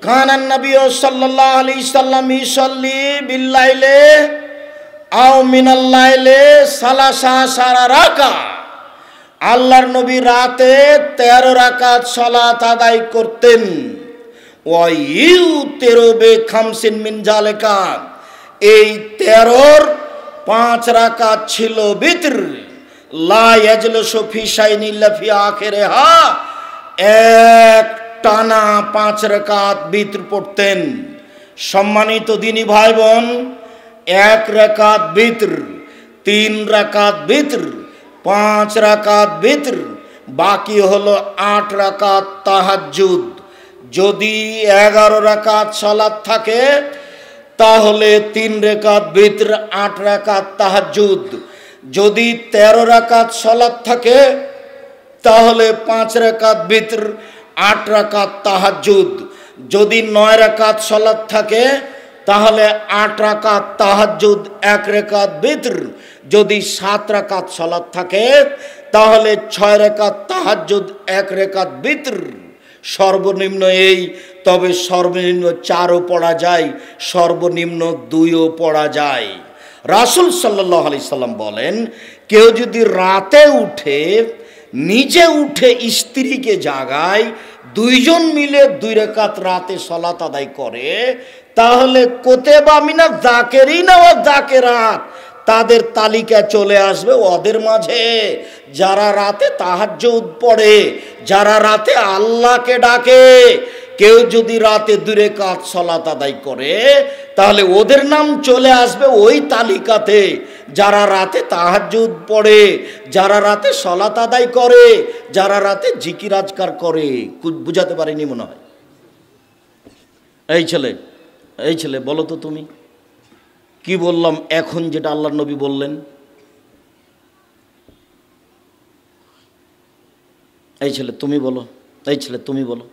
কানান নবী সাল্লাল্লাহু আলাইহি সাল্লাম ইসাল্লি বিল লাইলে আও মিনাল লাইলে 13 রাকাত। আল্লাহর নবী রাতে 13 রাকাত সালাত আদায় করতেন। ওয়াইউতিরু বিখামসিন মিন জালিকা, এই 13-র 5 রাকাত ছিল বিতর। লা ইয়াজলিসু ফি শাইইন ইল্লা ফি আখিরিহা, এক টানা 5 রাকাত বিতর পড়তেন। সম্মানিত দিনী ভাই বোন, 1 রাকাত বিতর, 3 রাকাত বিতর, 5 রাকাত বিতর, বাকি হলো 8 রাকাত তাহাজ্জুদ। যদি 11 রাকাত সালাত থাকে তাহলে 3 রাকাত বিতর, 8 রাকাত তাহাজ্জুদ। যদি 13 রাকাত সালাত থাকে তাহলে 5 রাকাত বিতর, 8 রাকাত তাহাজ্জুদ। যদি 9 রাকাত সালাত থাকে তাহলে 8 রাকাত তাহাজ্জুদ, 1 রাকাত বিতর। যদি 7 রাকাত সালাত থাকে তাহলে 6 রাকাত তাহাজ্জুদ, 1 রাকাত বিতর। সর্বনিম্ন এই, তবে সর্বনিম্ন 4ও পড়া যায়, সর্বনিম্ন 2ও পড়া যায়। রাসূল সাল্লাল্লাহু আলাইহি সাল্লাম বলেন, কেউ যদি রাতে উঠে, নিজে উঠে স্ত্রীকে জাগায়, 2 জন মিলে 2 রাকাত রাতে সালাত আদায় করে, তাহলে কুতিবা মিনাজ যাকিরিনা ওয়াজ যাকিরাত, তাদের তালিকা চলে আসবে ওদের মাঝে, যারা রাতে তাহাজ্জুদ পড়ে, যারা রাতে আল্লাহকে ডাকে। কেউ যদি রাতে 2 রাকাত সালাত আদায় করে তাহলে ওদের নাম চলে আসবে ওই তালিকাতে, যারা রাতে তাহাজ্জুদ পড়ে, যারা রাতে সালাত আদায় করে, যারা রাতে জিকির আজকার করে। বুঝাতে পারিনি মনে হয়। এই ছেলে বলো তো তুমি কি বললাম এখন, যেটা আল্লাহর নবী বললেন? এই ছেলে তুমি বলো, এই ছেলে তুমি বলো।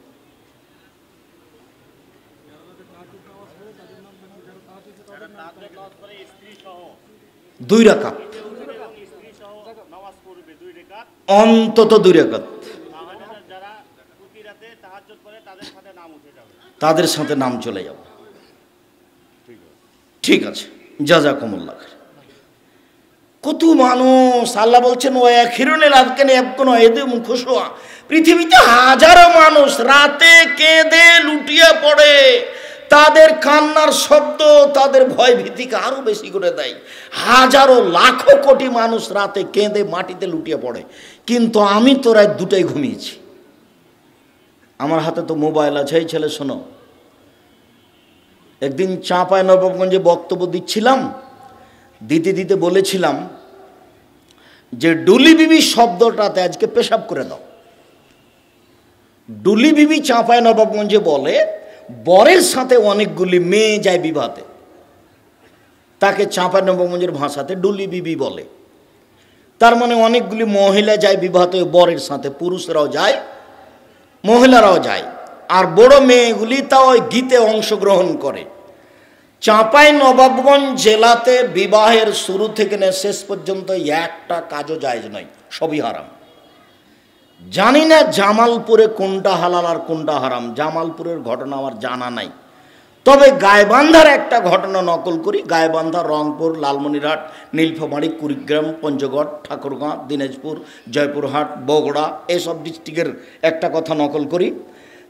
দুই রাকাত অন্তত, 2 রাকাত তাদের সাথে নাম চলে যাবে। ঠিক আছে, জাযাকুমুল্লাহ। কত মানুষ, আল্লাহ বলছেন ও আখিরুনিল আযকানি ইয়াবকুনা ইয়াদুম খুশুয়া, পৃথিবীতে হাজারো মানুষ রাতে কেঁদে লুটিয়ে পড়ে, তাদের কান্নার শব্দ তাদের ভয় ভীতিকে আরো বেশি করে দেয়। হাজারো লাখো কোটি মানুষ রাতে কেঁদে মাটিতে লুটিয়ে পড়ে, কিন্তু আমি তো রাত 2টায় ঘুমিয়েছি। আমার হাতে তো মোবাইল আছে। এই ছেলে শোনো, একদিন চাঁপাইনবাবগঞ্জে বক্তব্য দিচ্ছিলাম, দিতে দিতে বলেছিলাম যে ডুলি বিবি শব্দটাতে আজকে পেশাব করে দাও। ডুলি বিবি চাঁপাইনবাবগঞ্জে বলে বরের সাথে অনেকগুলি মেয়ে যায় বিবাহতে, তাকে চাঁপাইনবাবগঞ্জের ভাষাতে ডুলি বিবি বলে। তার মানে অনেকগুলি মহিলা যায় বিবাহতে বরের সাথে, পুরুষরাও যায় মহিলারাও যায়, আর বড় মেয়েগুলি তাও ওই গীতে অংশগ্রহণ করে। চাঁপাইনবাবগঞ্জ জেলাতে বিবাহের শুরু থেকে শেষ পর্যন্ত একটা কাজও জায়েজ নয়, সবই হারাম। জানি না জামালপুরে কোনটা হালাল আর কোনটা হারাম, জামালপুরের ঘটনা আমার জানা নাই। তবে গাইবান্ধার একটা ঘটনা নকল করি। গাইবান্ধা, রংপুর, লালমনিরহাট, নীলফামারী, কুড়িগ্রাম, পঞ্চগড়, ঠাকুরগাঁ, দিনাজপুর, জয়পুরহাট, বগুড়া এসব ডিস্ট্রিক্টের একটা কথা নকল করি।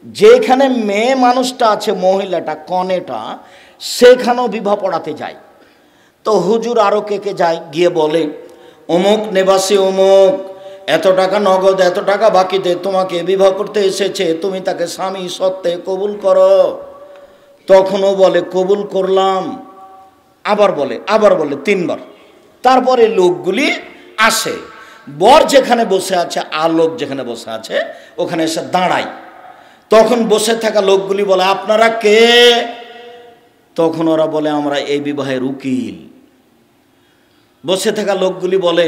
যেখানে মেয়ে মানুষটা আছে, মহিলাটা কনেটা, সেখানেও বিবাহ পড়াতে যায়। তো হুজুর আরও কে যায়, গিয়ে বলে অমুক নিবাসী অমুক এত টাকা নগদ, এত টাকা বাকিতে তোমাকে বিবাহ করতে এসেছে, তুমি তাকে স্বামী সত্ত্বে কবুল করো। তখনও বলে কবুল করলাম, আবার বলে 3 বার। তারপরে লোকগুলি আসে, বর যেখানে বসে আছে আর লোক যেখানে বসে আছে ওখানে এসে দাঁড়ায়। তখন বসে থাকা লোকগুলি বলে আপনারা কে? তখন ওরা বলে আমরা এই বিবাহের উকিল। বসে থাকা লোকগুলি বলে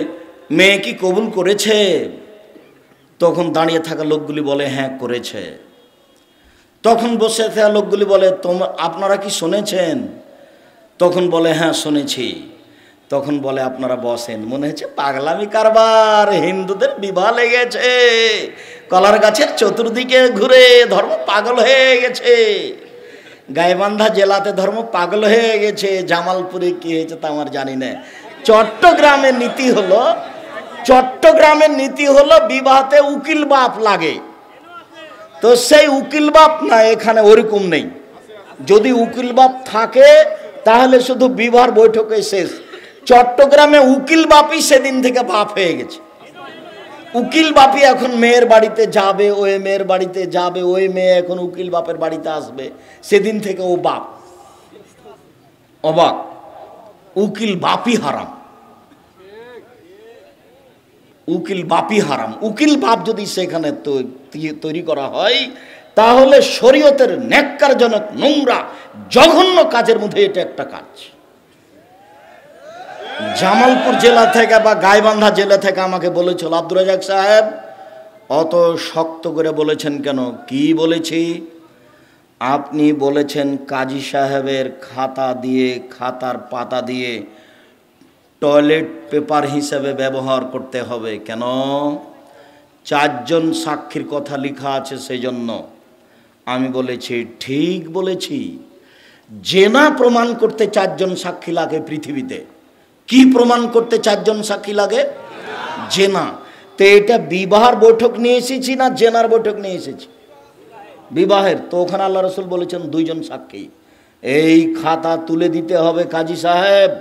মেয়ে কি কবুল করেছে? তখন দাঁড়িয়ে থাকা লোকগুলি বলে হ্যাঁ করেছে। তখন বসে থাকা লোকগুলি বলে আপনারা কি শুনেছেন? তখন বলে হ্যাঁ শুনেছি। তখন বলে আপনারা বসেন। মনে হচ্ছে পাগলামি কারবার, হিন্দুদের বিবাহ লেগেছে, কলার গাছের চতুর্দিকে ঘুরে ধর্ম পাগল হয়ে গেছে। গাইবান্ধা জেলাতে ধর্ম পাগল হয়ে গেছে, জামালপুরে কি হয়েছে তা আমার জানি না। চট্টগ্রামের নীতি হলো বিবাহতে উকিল বাপ লাগে। তো সেই উকিল বাপ না, এখানে ওরকম নেই। যদি উকিল বাপ থাকে তাহলে শুধু বিবাহ বৈঠকে শেষ। চট্টগ্রামে উকিল বাপই সেদিন থেকে বাপ হয়ে গেছে। উকিল বাপই এখন মেয়ের বাড়িতে যাবে, ওই মেয়ের বাড়িতে যাবে, ওই মেয়ে এখন উকিল বাপের বাড়িতে আসবে। সেদিন থেকে ও বাপ। অবাক, উকিল বাপই হারাম, উকিল বাপই হারাম। উকিল বাপ যদি সেখানে তৈরি করা হয় তাহলে শরীয়তের ন্যাক্কারজনক নোংরা জঘন্য কাজের মধ্যে এটা একটা কাজ। জামালপুর জেলা থেকে বা গাইবান্ধা জেলা থেকে আমাকে বলেছিল আব্দুর রাজাক সাহেব অত শক্ত করে বলেছেন কেন? কি বলেছি? আপনি বলেছেন কাজী সাহেবের খাতার পাতা দিয়ে টয়লেট পেপার হিসেবে ব্যবহার করতে হবে। কেন? 4 জন সাক্ষীর কথা লেখা আছে সেই জন্য। আমি বলেছি ঠিক বলেছি। জেনা প্রমাণ করতে 4 জন সাক্ষী লাগে পৃথিবীতে। কি প্রমাণ করতে 4 জন সাক্ষী লাগে? জেনা। তো এটা বিবাহের বৈঠক নিয়ে এসেছি না জেনার বৈঠক নিয়ে এসেছি? বিবাহের। তো ওখানে আল্লাহ রসুল বলেছেন 2 জন সাক্ষী। এই খাতা তুলে দিতে হবে কাজী সাহেব,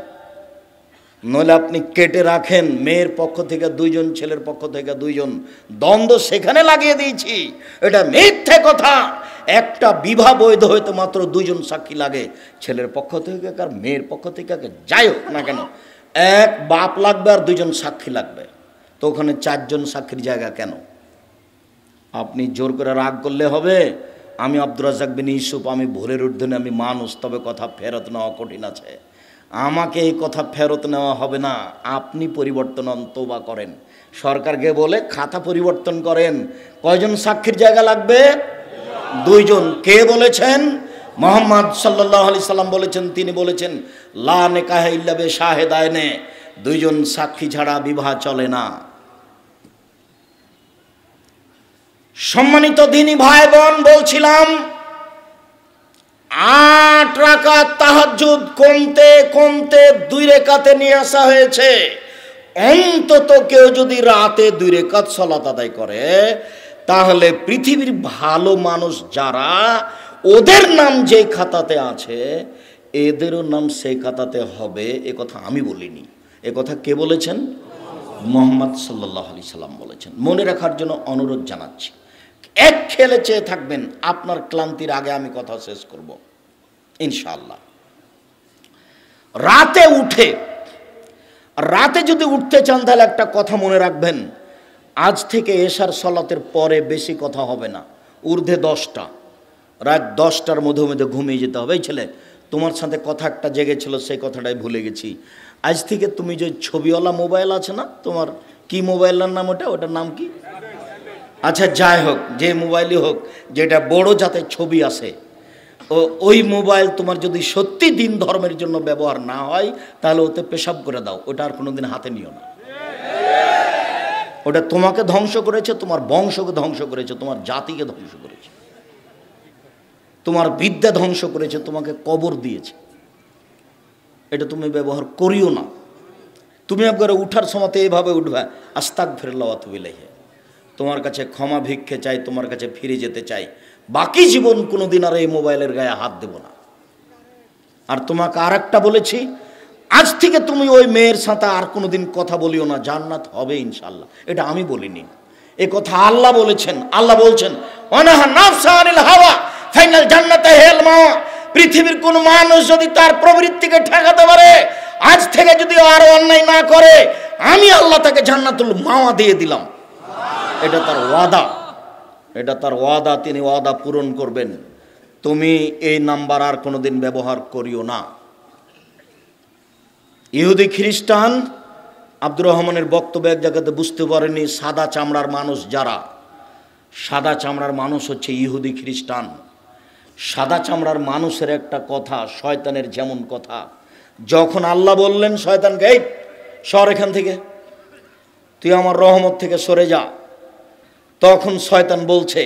নইলে আপনি কেটে রাখেন। মেয়ের পক্ষ থেকে 2 জন, ছেলের পক্ষ থেকে 2 জন, দ্বন্দ্ব সেখানে লাগিয়ে দিয়েছি। এটা মিথ্যে কথা। একটা বিবাহ বৈধ হইতে মাত্র 2 জন সাক্ষী লাগে, ছেলের পক্ষ থেকে আর মেয়ের পক্ষ থেকে যাই হোক না কেন, এক বাপ লাগবে আর 2 জন সাক্ষী লাগবে। তো ওখানে 4 জন সাক্ষীর জায়গা কেন? আপনি জোর করে রাগ করলে হবে? আমি আব্দুর রাজ্জাক বিন ইউসুফ, আমি ভুলের ঊর্ধ্বে, আমি মানুষ, তবে কথা ফেরত নেওয়া কঠিন আছে। আমাকে এই কথা ফেরত নেওয়া হবে না। আপনি পরিবর্তন তওবা করেন, সরকারকে বলে খাতা পরিবর্তন করেন। কয়জন সাক্ষীর জায়গা লাগবে? 2 জন। কে বলেছেন? মুহাম্মদ সাল্লাল্লাহু আলাইহি সাল্লাম বলেছেন। তিনি বলেছেন লা নিকাহা ইল্লা বিশাহিদাইনে, 2 জন সাক্ষী ছাড়া বিবাহ চলে না। সম্মানিত দ্বীনি ভাই বোন, বলছিলাম 8 রাকাত তাহাজ্জুদ কমতে 2 রাকাতে নিয়ে আসা হয়েছে। অন্তত কেউ যদি রাতে 2 রাকাত সালাত আদায় করে তাহলে পৃথিবীর ভালো মানুষ যারা ওদের নাম যে খাতাতে আছে এদেরও নাম সেই খাতাতে হবে, এ কথা আমি বলিনি। এ কথা কে বলেছেন? মুহাম্মদ সাল্লাল্লাহু আলাইহি সাল্লাম বলেছেন। মনে রাখার জন্য অনুরোধ জানাচ্ছি। এক খেলে চেয়ে থাকবেন, আপনার ক্লান্তির আগে আমি কথা শেষ করব ইনশাআল্লাহ। রাতে যদি উঠতে চান তাহলে একটা কথা মনে রাখবেন, আজ থেকে এশার সালাতের পরে বেশি কথা হবে না, ঊর্ধ্বে 10টা, রাত 10টার মধ্যে ঘুমিয়ে যেতে হবে। এই ছেলে, তোমার সাথে কথা একটা জেগেছিল, সেই কথাটাই ভুলে গেছি। আজ থেকে তুমি যে ছবিওয়ালা মোবাইল আছে না, তোমার কি মোবাইলের নাম ওটার নাম কি? আচ্ছা যাই হোক, যে মোবাইলই হোক, যেটা বড় যাতে ছবি আসে, ওই মোবাইল তোমার যদি সত্যি দিন ধর্মের জন্য ব্যবহার না হয় তাহলে ওতে পেশাব করে দাও, ওটা আর কোনোদিন হাতে নিও না। ওটা তোমাকে ধ্বংস করেছে, তোমার বংশকে ধ্বংস করেছে, তোমার জাতিকে ধ্বংস করেছে, তোমার বিদ্যা ধ্বংস করেছে, তোমাকে কবর দিয়েছে। এটা তুমি ব্যবহার করিও না। তুমি একবারে উঠার সময়তে এইভাবে উঠবে, আস্তাগফিরুল্লাহ ওয়া আতুবু ইলাইহি, তোমার কাছে ক্ষমা ভিক্ষে চাই, তোমার কাছে ফিরে যেতে চাই, বাকি জীবন কোনোদিন আর এই মোবাইলের গায়ে হাত দেব না। আর তোমাকে আর একটা বলেছি, আজ থেকে তুমি ওই মেয়ের সাথে আর কোনোদিন কথা বলিও না, জান্নাত হবে ইনশাআল্লাহ। এটা আমি বলিনি, এ কথা আল্লাহ বলেছেন। আল্লাহ বলছেন, ওয়ানাহা নাফসা আনিল হাওয়া ফাইনাল জান্নাতা হিয়াল মাওয়া। পৃথিবীর কোন মানুষ যদি তার প্রবৃত্তিকে ঠেকাতে পারে, আজ থেকে যদি আর অন্যায় না করে, আমি আল্লাহ তাকে জান্নাতুল মাওয়া দিয়ে দিলাম। এটা তার ওয়াদা, এটা তার ওয়াদা, তিনি ওয়াদা পূরণ করবেন। তুমি এই নাম্বার আর কোনোদিন ব্যবহার করিও না। ইহুদি খ্রিস্টান আব্দুর রহমানের বক্তব্য এক জায়গাতে বুঝতে পারেনি, সাদা চামড়ার মানুষ যারা, সাদা চামড়ার মানুষ হচ্ছে ইহুদি খ্রিস্টান। সাদা চামড়ার মানুষের একটা কথা, শয়তানের যেমন কথা, যখন আল্লাহ বললেন শয়তানকে, এই সর এখান থেকে, তুই আমার রহমত থেকে সরে যা, তখন শয়তান বলছে,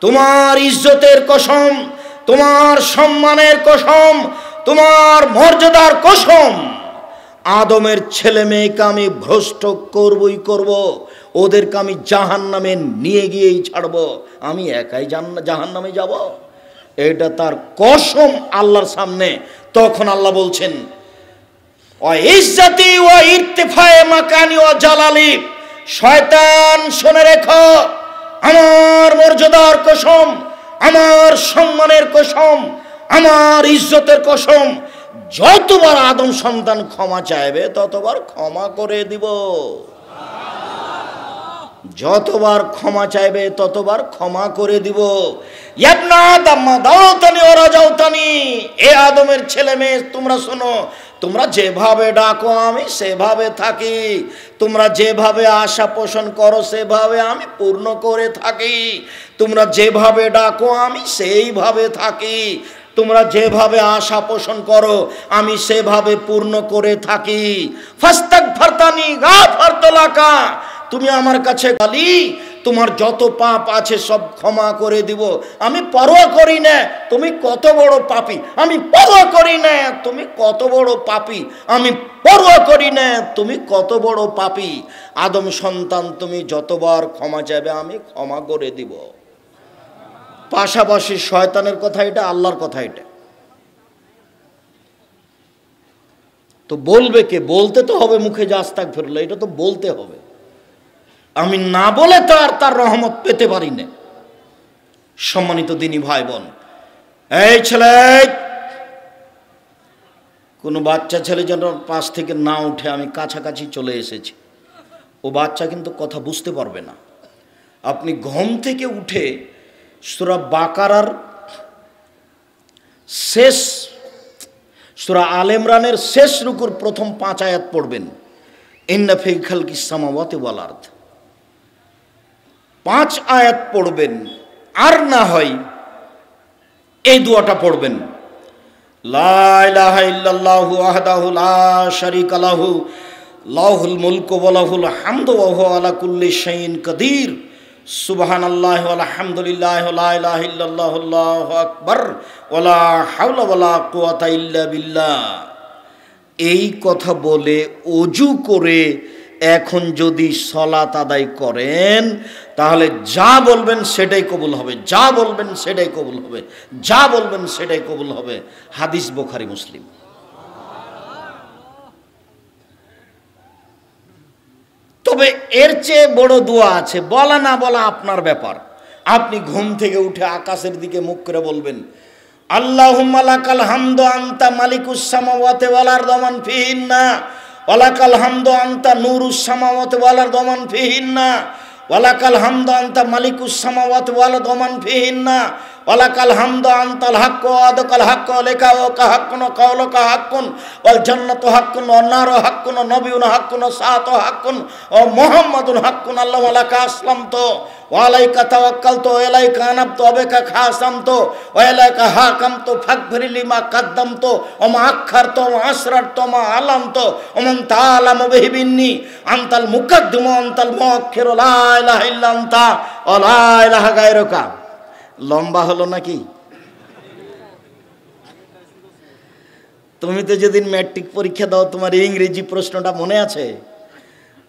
তোমার ইজ্জতের কসম, তোমার সম্মানের কসম, তোমার মর্যাদার কসম, আদমের ছেলে মেয়েকে আমি ভ্রষ্ট করবই করব, ওদেরকে আমি জাহান্নামে নিয়ে গিয়েই ছাড়ব, আমি একাই জাহান্নামে যাব। এটা তার কসম আল্লাহর সামনে। তখন আল্লাহ বলছেন, ইজ্জতি ওয়া ইরতিফায়ে মাকানি ওয়া জালালি, শয়তান শুনে রেখো, আমার মর্যাদার কসম, আমার সম্মানের কসম, আমার ইজ্জতের কসম, যতবার আদম সন্তান ক্ষমা চাইবে ততবার ক্ষমা করে দিব, যতবার ক্ষমা চাইবে ততবার ক্ষমা করে দিব। ইয়াবনা আদম দাওতানি ওয়া রাজাউতানি, এ আদমের ছেলে মেয়ে তোমরা শোনো, তোমরা যেভাবে ডাকো আমি সেভাবে থাকি, তোমরা যেভাবে আশা পোষণ করো সেভাবে আমি পূর্ণ করে থাকি, তোমরা যেভাবে ডাকো আমি সেইভাবে থাকি, তোমরা যেভাবে আশা পোষণ করো আমি সেভাবে পূর্ণ করে থাকি। ফাস্তাগফিরতানি গাফারতু লাকা, তুমি আমার কাছে বলি তোমার যত পাপ আছে সব ক্ষমা করে দিব, আমি পরোয়া করি না তুমি কত বড় পাপী, আমি পরোয়া করি না তুমি কত বড় পাপী, আমি পরোয়া করি না তুমি কত বড় পাপী। আদম সন্তান তুমি যতবার ক্ষমা চাইবে আমি ক্ষমা করে দিব। পাশাপাশি শয়তানের কথা এটা, আল্লাহর কথা এটা। তো বলবে কে? বলতে তো হবে মুখে যে আস্তাগফিরুল্লাহ, এটা তো বলতে হবে। আমি না বলে তো আর তার রহমত পেতে পারি না। সম্মানিত দিনী ভাই বোন, এই ছেলে, কোনো বাচ্চা ছেলে যেন পাশ থেকে না উঠে, আমি কাছাকাছি চলে এসেছি, ও বাচ্চা কিন্তু কথা বুঝতে পারবে না। আপনি ঘুম থেকে উঠে সূরা বাকারার শেষ, সূরা আলে ইমরানের শেষ রুকুর প্রথম 5 আয়াত পড়বেন, ইন্না ফি খালকিস সামাওয়াতি ওয়াল আরদ, 5 আয়াত পড়বেন। আর না হয় এই দোয়াটা পড়বেন, লা ইলাহা ইল্লাল্লাহু ওয়াহদাহু লা শারীকা লাহু লাহুল মুলকু ওয়া লাহুল হামদু ওয়া হুয়া আলা কুল্লি শাইইন কাদির, সুবহানাল্লাহি ওয়া আলহামদুলিল্লাহি ওয়া লা ইলাহা ইল্লাল্লাহু আল্লাহু আকবার ওয়া লা হাওলা ওয়া লা কুওয়াতা ইল্লা বিল্লাহ। এই কথা বলে অজু করে এখন যদি সালাত আদায় করেন তাহলে যা বলবেন সেটাই কবুল হবে, যা বলবেন সেটাই কবুল হবে, যা বলবেন সেটাই কবুল হবে। হাদিস বুখারী মুসলিম। তবে এর চেয়ে বড় দোয়া আছে, বলা না বলা আপনার ব্যাপার। আপনি ঘুম থেকে উঠে আকাশের দিকে মুখ করে বলবেন, আল্লাহুম্মা লাকাল হামদু আনতা মালিকুস সামাওয়াতি ওয়াল আরদি ওয়া মান ফিহিন্না ওয়া লাকাল হামদু আনতা নূরুস সামাওয়াতি ওয়াল আরদি ওয়া মান ফিহিন্না ওয়া লাকাল হামদু আনতা মালিকুস সামাওয়াতি ওয়াল আরদি ওয়া মান ফিহিন্না ওয়া লাকাল হামদু আনতাল হাক্কু ওয়া আদকাল হাক্কু ওয়া লিকাউকা হাক্কুন ওয়া কাওলুকা হাক্কুন ওয়াল জান্নাতু হাক্কুন ওয়ান নারু হাক্কুন ওয়া নাবিয়ুনা হাক্কুন ওয়া সাআতু হাক্কুন ওয়া মুহাম্মাদুন হাক্কুন আল্লাহুম্মা লাকা আসলামতু ওয়া আলাইকা তাওয়াক্কালতু ওয়া ইলাইকা আনাবতু ওয়া বিকা খাসামতু ওয়া ইলাইকা হাকামতু ফাগফির লিমা কাদ্দামতু ওয়া মা আখখারতু ওয়া আসরারতু ওয়া মা আলামতু ওয়া মান তাআলামু বিহি মিন্নি আনতাল মুকাদ্দিমু ওয়া আনতাল মুআক্খিরু লা ইলাহা ইল্লা আনতা ওয়া লা ইলাহা গায়রুকা। লম্বা হলো নাকি? তুমি তো যেদিন ম্যাট্রিক পরীক্ষা দাও তোমার ইংরেজি প্রশ্নটা মনে আছে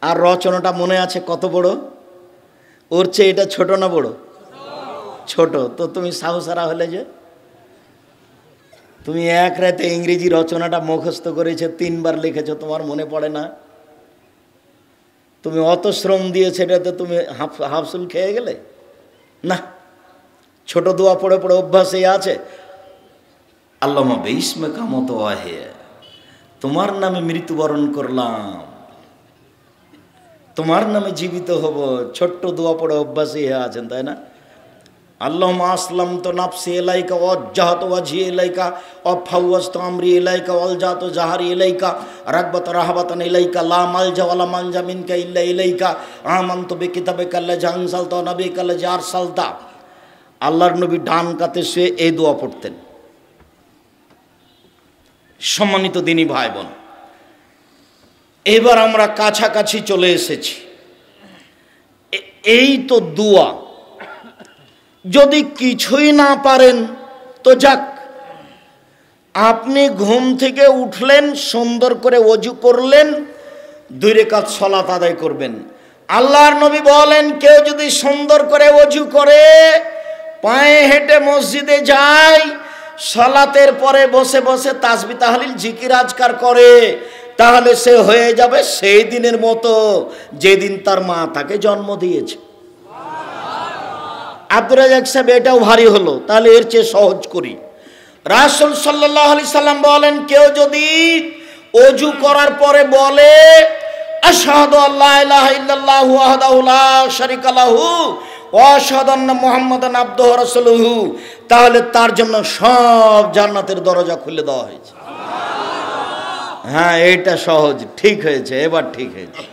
আর রচনাটা মনে আছে কত বড়? ওর চেয়ে এটা ছোট না বড়? ছোট। তো তুমি সাহসারা হলে যে তুমি এক রাতে ইংরেজি রচনাটা মুখস্থ করেছো, 3 বার লিখেছো, তোমার মনে পড়ে না? তুমি অত শ্রম দিয়েছো, এটাতে তুমি হাফসুল খেয়ে গেলে না। ছোট দোয়া পড়ে পড়ে অভ্যাসে আছে। আল্লাহুম্মা বিসমিকা মুতওয়াহিয়া, তোমার নামে মৃত্যুবরণ করলাম, তোমার নামে জীবিত হব। ছোট্ট দোয়া পড়ে অভ্যাসে আছেন, তাই না? আল্লাহুম্মা আসলামতু নাফসি ইলাইকা ওয়াজ্জাহতু ওয়াজহি ইলাইকা ওয়া ফাওয়াজতু আমরি ইলাইকা ওয়ালজাতু জাহরি ইলাইকা রাগবাতান রাহবাতান ইলাইকা লা মালজা ওয়া লা মানজা মিনকা ইল্লা ইলাইকা আমানতু বিকিতাবিকা আল্লাযী আনজালতা ওয়া নাবিয়িকা আল্লাযী আরসালতা। আল্লাহর নবী ডান কাতে শুয়ে এই দোয়া পড়তেন। সম্মানিত দিনী ভাই বোন, এবার আমরা কাছাকাছি চলে এসেছি। এই তো দোয়া, যদি কিছুই না পারেন তো যাক, আপনি ঘুম থেকে উঠলেন, সুন্দর করে ওযু করলেন, 2 রাকাত সালাত আদায় করবেন। আল্লাহর নবী বলেন, কেউ যদি সুন্দর করে ওযু করে পায়ে হেঁটে মসজিদে যায়, সালাতের পরে বসে বসে তাসবিহ তাহলিল জিকির আজকার করে, তাহলে সে হয়ে যাবে সেই দিনের মতো যেদিন তার মা তাকে জন্ম দিয়েছে। আব্দুর রাজ্জাক সাহেব, এটাও ভারী হলো, তাহলে এর চেয়ে সহজ করি। রাসূল সাল্লাল্লাহু আলাইহি সাল্লাম বলেন, কেউ যদি ওযু করার পরে বলে আশহাদু আল্লা ইলাহা ইল্লাল্লাহু ওয়াহদাহু লা শারীকা লাহু ওয়া আশহাদু আন্না মুহাম্মাদান আবদুহু ওয়া রাসূলুহু, তাহলে তার জন্য সব জান্নাতের দরজা খুলে দেওয়া হয়েছে। হ্যাঁ, এইটা সহজ, ঠিক হয়েছে, এবার ঠিক হয়েছে,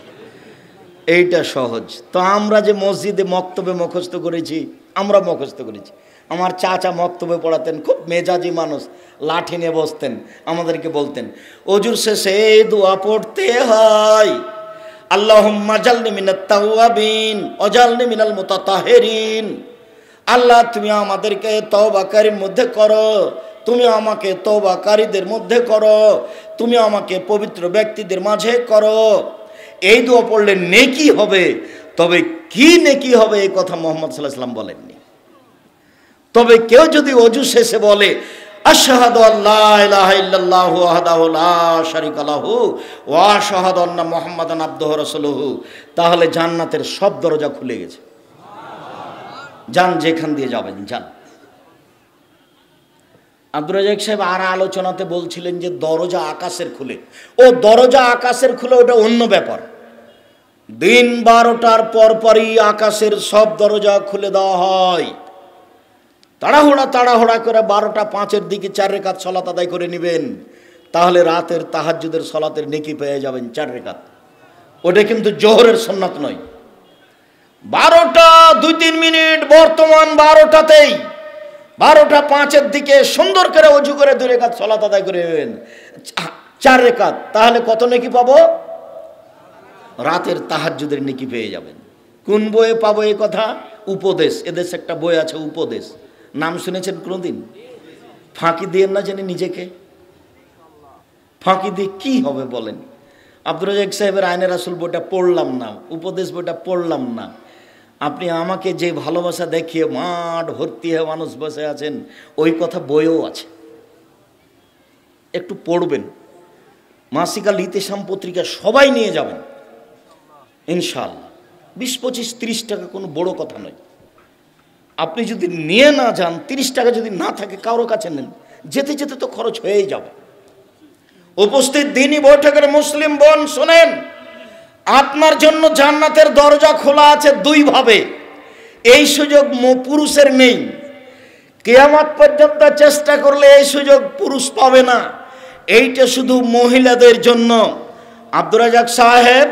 এইটা সহজ। তো আমরা যে মসজিদে মক্তবে মুখস্থ করেছি, আমরা মুখস্থ করেছি। আমার চাচা মক্তবে পড়াতেন, খুব মেজাজি মানুষ, লাঠি নিয়ে বসতেন, আমাদেরকে বলতেন ওযুর শেষে এই দোয়া পড়তে হয়, আল্লাহুম্মা জালনি মিনাত তাওয়াবিন ওয়াজালনি মিনাল মুতাতাহিরিন। আল্লাহ, তুমি আমাদেরকে তওবাকারীর মধ্যে করো, তুমি আমাকে তওবাকারীদের মধ্যে করো, তুমি আমাকে পবিত্র ব্যক্তিদের মাঝে করো। এই দোয়া পড়লে নেকি হবে, তবে কি নেকি হবে এই কথা মুহাম্মদ সাল্লাল্লাহু আলাইহি ওয়াসাল্লাম বলেননি। তবে কেউ যদি ওযু শেষে বলে আশহাদু আল্লা ইলাহা ইল্লাল্লাহু ওয়াহদাহু লা শারীকা লাহু ওয়া আশহাদু আন্না মুহাম্মাদান আবদুহু ওয়া রাসূলুহু, তাহলে জান্নাতের সব দরজা খুলে গেছে। যান, যেখান দিয়ে যাবেন যান। আব্দুর রাজ্জাক সাহেব আর আলোচনাতে বলছিলেন যে দরজা আকাশের খুলে, ও দরজা আকাশের খুলে ওটা অন্য ব্যাপার। দিন 12টার পরপরই আকাশের সব দরজা খুলে দেওয়া হয়। তাড়াহুড়া করে 12টা 5-এর দিকে 4 রাকাত সালাত আদায় করে নেবেন, তাহলে রাতের তাহাজ্জুদের সালাতের নেকি পেয়ে যাবেন 4 রাকাত। ওটা কিন্তু জোহরের সুন্নাত নয়। 12টা 2-3 মিনিট, বর্তমান 12টাতেই 12টা 5-এর দিকে সুন্দর করে ওযু করে 2 রাকাত সালাত আদায় করে নেবেন 4 রাকাত, তাহলে কত নেকি পাবো? রাতের তাহাজ্জুদের নেকি পেয়ে যাবেন। কোন বইয়ে পাবো এই কথা? উপদেশ। এদেশে একটা বই আছে উপদেশ, নাম শুনেছেন কোনোদিন? ফাঁকি দিয়েন না জানি নিজেকে। ফাঁকি দিয়ে কী হবে বলেন? আব্দুর রাজ্জাক সাহেবের আইনে রাসূল বইটা পড়লাম না, উপদেশ বইটা পড়লাম না, আপনি আমাকে যে ভালোবাসা দেখিয়ে মাঠ ভর্তি হয়ে মানুষ বসে আছেন, ওই কথা বইও আছে, একটু পড়বেন। মাসিকা লিতেশাম পত্রিকা সবাই নিয়ে যাবেন ইনশাআল্লাহ। 20, 25, 30 টাকা কোনো বড় কথা নয়। আপনি যদি নিয়ে না যান, 30 টাকা যদি না থাকে কারো কাছে নেন, যেতে যেতে তো খরচ হয়েই যাবে। উপস্থিত দিনী বৈঠকের মুসলিম বোন শোনেন, আপনার জন্য জান্নাতের দরজা খোলা আছে দুই ভাবে। এই সুযোগ পুরুষের নেই, কিয়ামত পর্যন্ত চেষ্টা করলে এই সুযোগ পুরুষ পাবে না, এইটা শুধু মহিলাদের জন্য। আব্দুর রাজ্জাক সাহেব,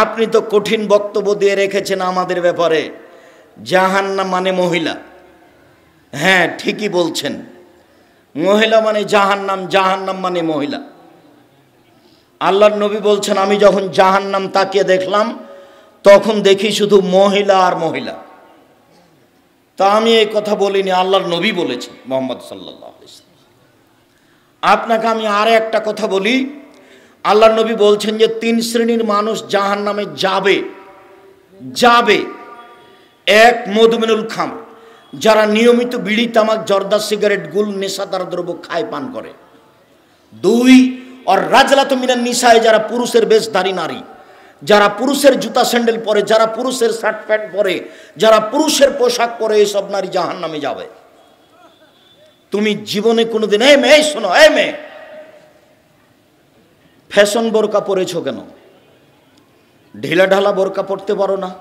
আপনি তো কঠিন বক্তব্য দিয়ে রেখেছেন আমাদের ব্যাপারে, জাহান্নাম মানে মহিলা। হ্যাঁ, ঠিকই বলছেন, মহিলা মানে জাহান্নাম, জাহান্নাম মানে মহিলা। আল্লাহর নবী বলছেন, আমি যখন জাহান্নাম তাকিয়ে দেখলাম তখন দেখি শুধু মহিলা আর মহিলা। তা আমি এই কথা বলিনি, আল্লাহর নবী বলেছেন মুহাম্মদ সাল্লাল্লাহু আলাইহি ওয়াসাল্লাম। আপনাকে আমি আর একটা কথা বলি, আল্লাহর নবী বলছেন যে 3 শ্রেণীর মানুষ জাহান্নামে যাবে যাবে। 1, মদমিনুল খাম, যারা নিয়মিত বিড়ি, তামাক, জর্দা, সিগারেট, গুল, নেশাদার দ্রব্য খায়, পান করে। 2, আর রাজলাতু মিনান নিসায়ে, যারা পুরুষের বেশধারী নারী, যারা পুরুষের জুতা স্যান্ডেল পরে, যারা পুরুষের শার্ট প্যান্ট পরে, যারা পুরুষের পোশাক পরে, এইসব নারী জাহান্নামে যাবে। তুমি জীবনে কোনোদিন, এই মেয়ে শোনো, এই মেয়ে, ফ্যাশন বোরকা পরেছ কেন? ঢিলা ঢালা বোরকা পরতে পারো না?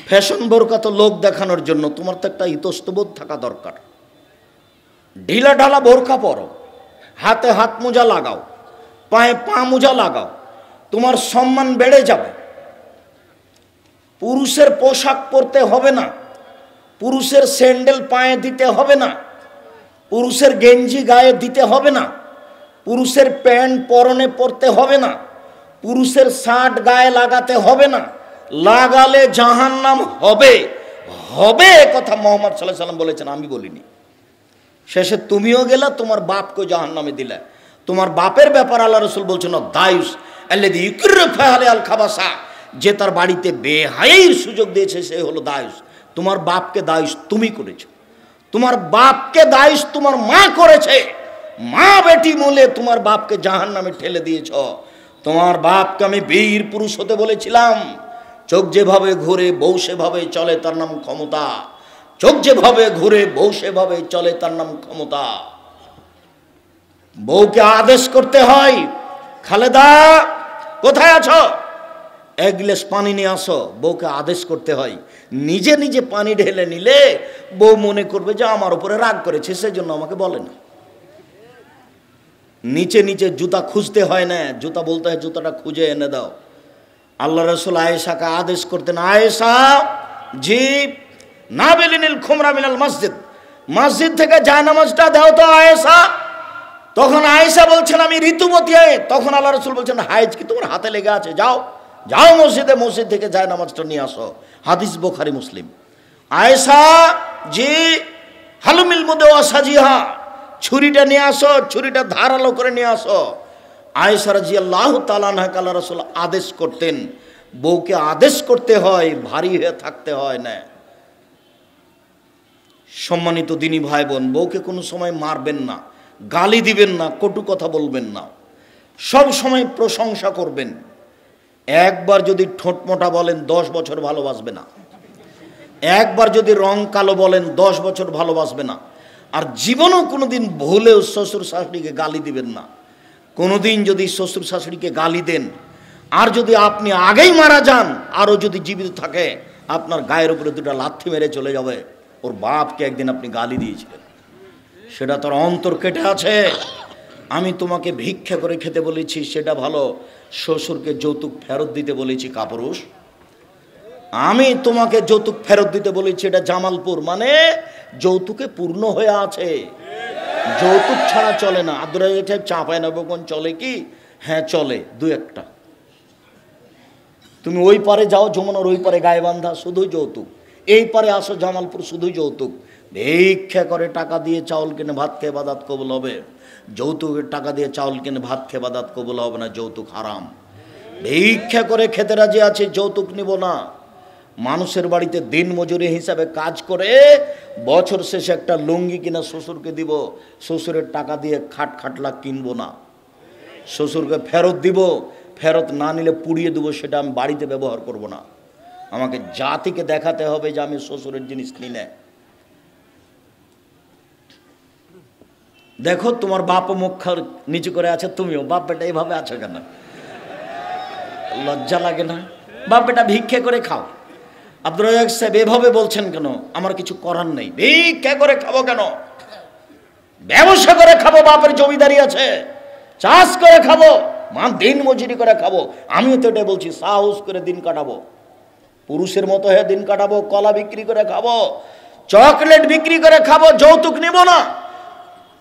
ফ্যাশন বোরকা তো লোক দেখানোর জন্য, তোমার তো একটা ইতস্তবোধ থাকা দরকার। ঢিলা ঢালা বোরকা পরো, হাতে হাত মোজা লাগাও, পায়ে পা মোজা লাগাও, তোমার সম্মান বেড়ে যাবে। পুরুষের পোশাক পরতে হবে না, পুরুষের স্যান্ডেল পায়ে দিতে হবে না, পুরুষের গেঞ্জি গায়ে দিতে হবে না, পুরুষের প্যান্ট পরনে পরতে হবে না, পুরুষের শার্ট গায়ে লাগাতে হবে না। লাগালে জাহান্নাম হবে হবে, কথা মুহাম্মদ সাল্লাল্লাহু আলাইহি ওয়াসাল্লাম বলেছেন, আমি বলিনি। শেষে তুমিও গেলা, তোমার বাপকে জাহান্নামে দিলে। তোমার বাপের ব্যাপার আল্লাহ রাসূল বলছেন, দায়ুস আল্লাযী ইউকিরু ফাহালে আল খাবাসা, যে তার বাড়িতে বেহায়ার সুযোগ দিয়েছে সে হলো দায়ুস। তোমার বাপকে দায়ুস তুমি করেছো, তোমার বাপকে দায়ুস তোমার মা করেছে। মা বেটি মূলে তোমার বাপকে জাহান্নামে ঠেলে দিয়েছ। তোমার বাপকে আমি বীর পুরুষ হতে বলেছিলাম। চোখ যেভাবে ঘুরে বউ সেভাবে চলে, তার নাম ক্ষমতা। চোখ যেভাবে ঘুরে বউ সেভাবে চলে, তার নাম ক্ষমতা। বউকে আদেশ করতে হয়, খালেদা কোথায় আছো, 1 গ্লাস পানি নিয়ে আসো। বউকে আদেশ করতে হয়। নিজে নিজে পানি ঢেলে নিলে বউ মনে করবে যে আমার উপরে রাগ করেছে, সেজন্য আমাকে বলে না। নিচে নিচে জুতা খুঁজতে হয় না, জুতা বলতে হয় জুতাটা খুঁজে এনে দাও। আল্লাহ রাসূল আয়েশাকে আদেশ করতেন, আয়েশা জি নাবিলিনিল খুমরা মিনাল মসজিদ, মসজিদ থেকে জায়নামাজটা দাও তো আয়েশা। তখন আয়েশা বলছেন আমি ঋতুবতী। তখন আল্লাহ রাসূল বলছেন, হাইজ কি তোমার হাতে লেগে আছে, যাও যাও মসজিদে, মসজিদ থেকে জায়নামাজটা নিয়ে আসো। হাদিস বুখারী মুসলিম। আয়েশা জি হালুমিল মুদওয়া সাজিহা, ছুরিটা নিয়ে আসো, ছুরিটা ধারালো করে নিয়ে আসো। আয়েশা রাদিয়াল্লাহু তাআলা আনহাকে আল্লাহ রাসূল আদেশ করতেন। বউকে আদেশ করতে হয়, ভারী হয়ে থাকতে হয় না। সম্মানিত দিনী ভাই বোন, বউকে কোনো সময় মারবেন না, গালি দিবেন না, কটু কথা বলবেন না, সব সময় প্রশংসা করবেন। একবার যদি ঠোঁট মোটা বলেন 10 বছর ভালোবাসবে না। একবার যদি রং কালো বলেন 10 বছর ভালোবাসবে না। আর জীবনেও কোনোদিন ভুলেও শ্বশুর শাশুড়িকে গালি দিবেন না। কোনোদিন যদি শ্বশুর শাশুড়িকে গালি দেন, আর যদি আপনি আগেই মারা যান, আরও যদি জীবিত থাকে, আপনার গায়ের উপরে 2টা লাথি মেরে চলে যাবে। ওর বাপকে একদিন আপনি গালি দিয়েছিলেন, সেটা তোর অন্তর কেটে আছে। আমি তোমাকে ভিক্ষা করে খেতে বলেছি, সেটা ভালো। শ্বশুরকে যৌতুক ফেরত দিতে বলেছি কাপুরুষ। আমি তোমাকে যৌতুক ফেরত দিতে বলেছি, এটা জামালপুর, মানে যৌতুকে পূর্ণ হয়ে আছে। যৌতুক ছাড়া চলে না। আব্দুর রাজ্জাক সাহেব চাঁপাইনবাবগঞ্জ চলে কি? হ্যাঁ চলে, 2-1টা। তুমি ওই পারে যাও, যমুনার ওই পারে গায়ে বান্ধা, শুধুই যৌতুক। এই পারে আসো জামালপুর, শুধুই যৌতুক। ভিক্ষা করে টাকা দিয়ে চাউল কিনে ভাত খেয়ে ইবাদত কবুল হবে। যৌতুকের টাকা দিয়ে চাউল কিনে ভাত খেয়ে ইবাদত কবুল হবে না, যৌতুক হারাম। ভিক্ষা করে খেতে রাজি আছে, যৌতুক নিব না। মানুষের বাড়িতে দিন মজুরি হিসাবে কাজ করে বছর শেষে একটা লুঙ্গি কিনা শ্বশুরকে দিব, শ্বশুরের টাকা দিয়ে খাটলা কিনবো না। শ্বশুরকে ফেরত দিব, ফেরত না নিলে পুড়িয়ে দেবো, সেটা আমি বাড়িতে ব্যবহার করব না। আমাকে জাতিকে দেখাতে হবে যে আমি শ্বশুরের জিনিস কিনে। দেখো তোমার বাপও মুখ নিচু করে আছে, তুমিও বাপ বেটা এইভাবে আছো কেন? লজ্জা লাগে না? বাপ বেটা ভিক্ষা করে খাও। আব্দুর রাজ্জাক সাহেব এভাবে বলছেন কেন? আমার কিছু করার নেই, ভিক্ষা করে খাবো কেন? ব্যবসা করে খাবো, বাপের জমিদারি আছে, চাষ করে খাবো, দিন মজুরি করে খাবো। আমিও তো এটাই বলছি, সাহস করে দিন কাটাবো, পুরুষের মতো হয়ে দিন কাটাবো। কলা বিক্রি করে খাবো, চকলেট বিক্রি করে খাবো, যৌতুক নিব না।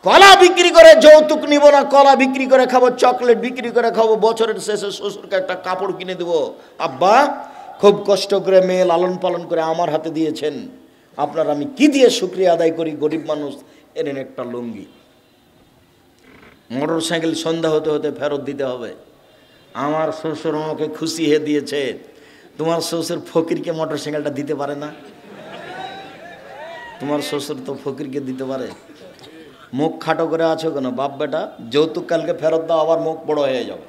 কলা বিক্রি করে যৌতুক নিব না, কলা বিক্রি করে খাবো, চকলেট বিক্রি করে খাবো। বছরের শেষে শ্বশুরকে একটা কাপড় কিনে দেবো, আব্বা খুব কষ্ট করে মেয়ে লালন পালন করে আমার হাতে দিয়েছেন, আপনার আমি কি দিয়ে শুকরিয়া আদায় করি? গরিব মানুষ, এনেন একটা লুঙ্গি। মোটর সাইকেল সন্ধ্যা হতে হতে ফেরত দিতে হবে। আমার শ্বশুর আমাকে খুশি হয়ে দিয়েছে, তোমার শ্বশুর ফকিরকে মোটর সাইকেলটা দিতে পারে না? তোমার শ্বশুর তো ফকিরকে দিতে পারে। মুখ খাটো করে আছো কেন বাপ বেটা? যৌতুক কালকে ফেরত দাও, আবার মুখ বড় হয়ে যাবে,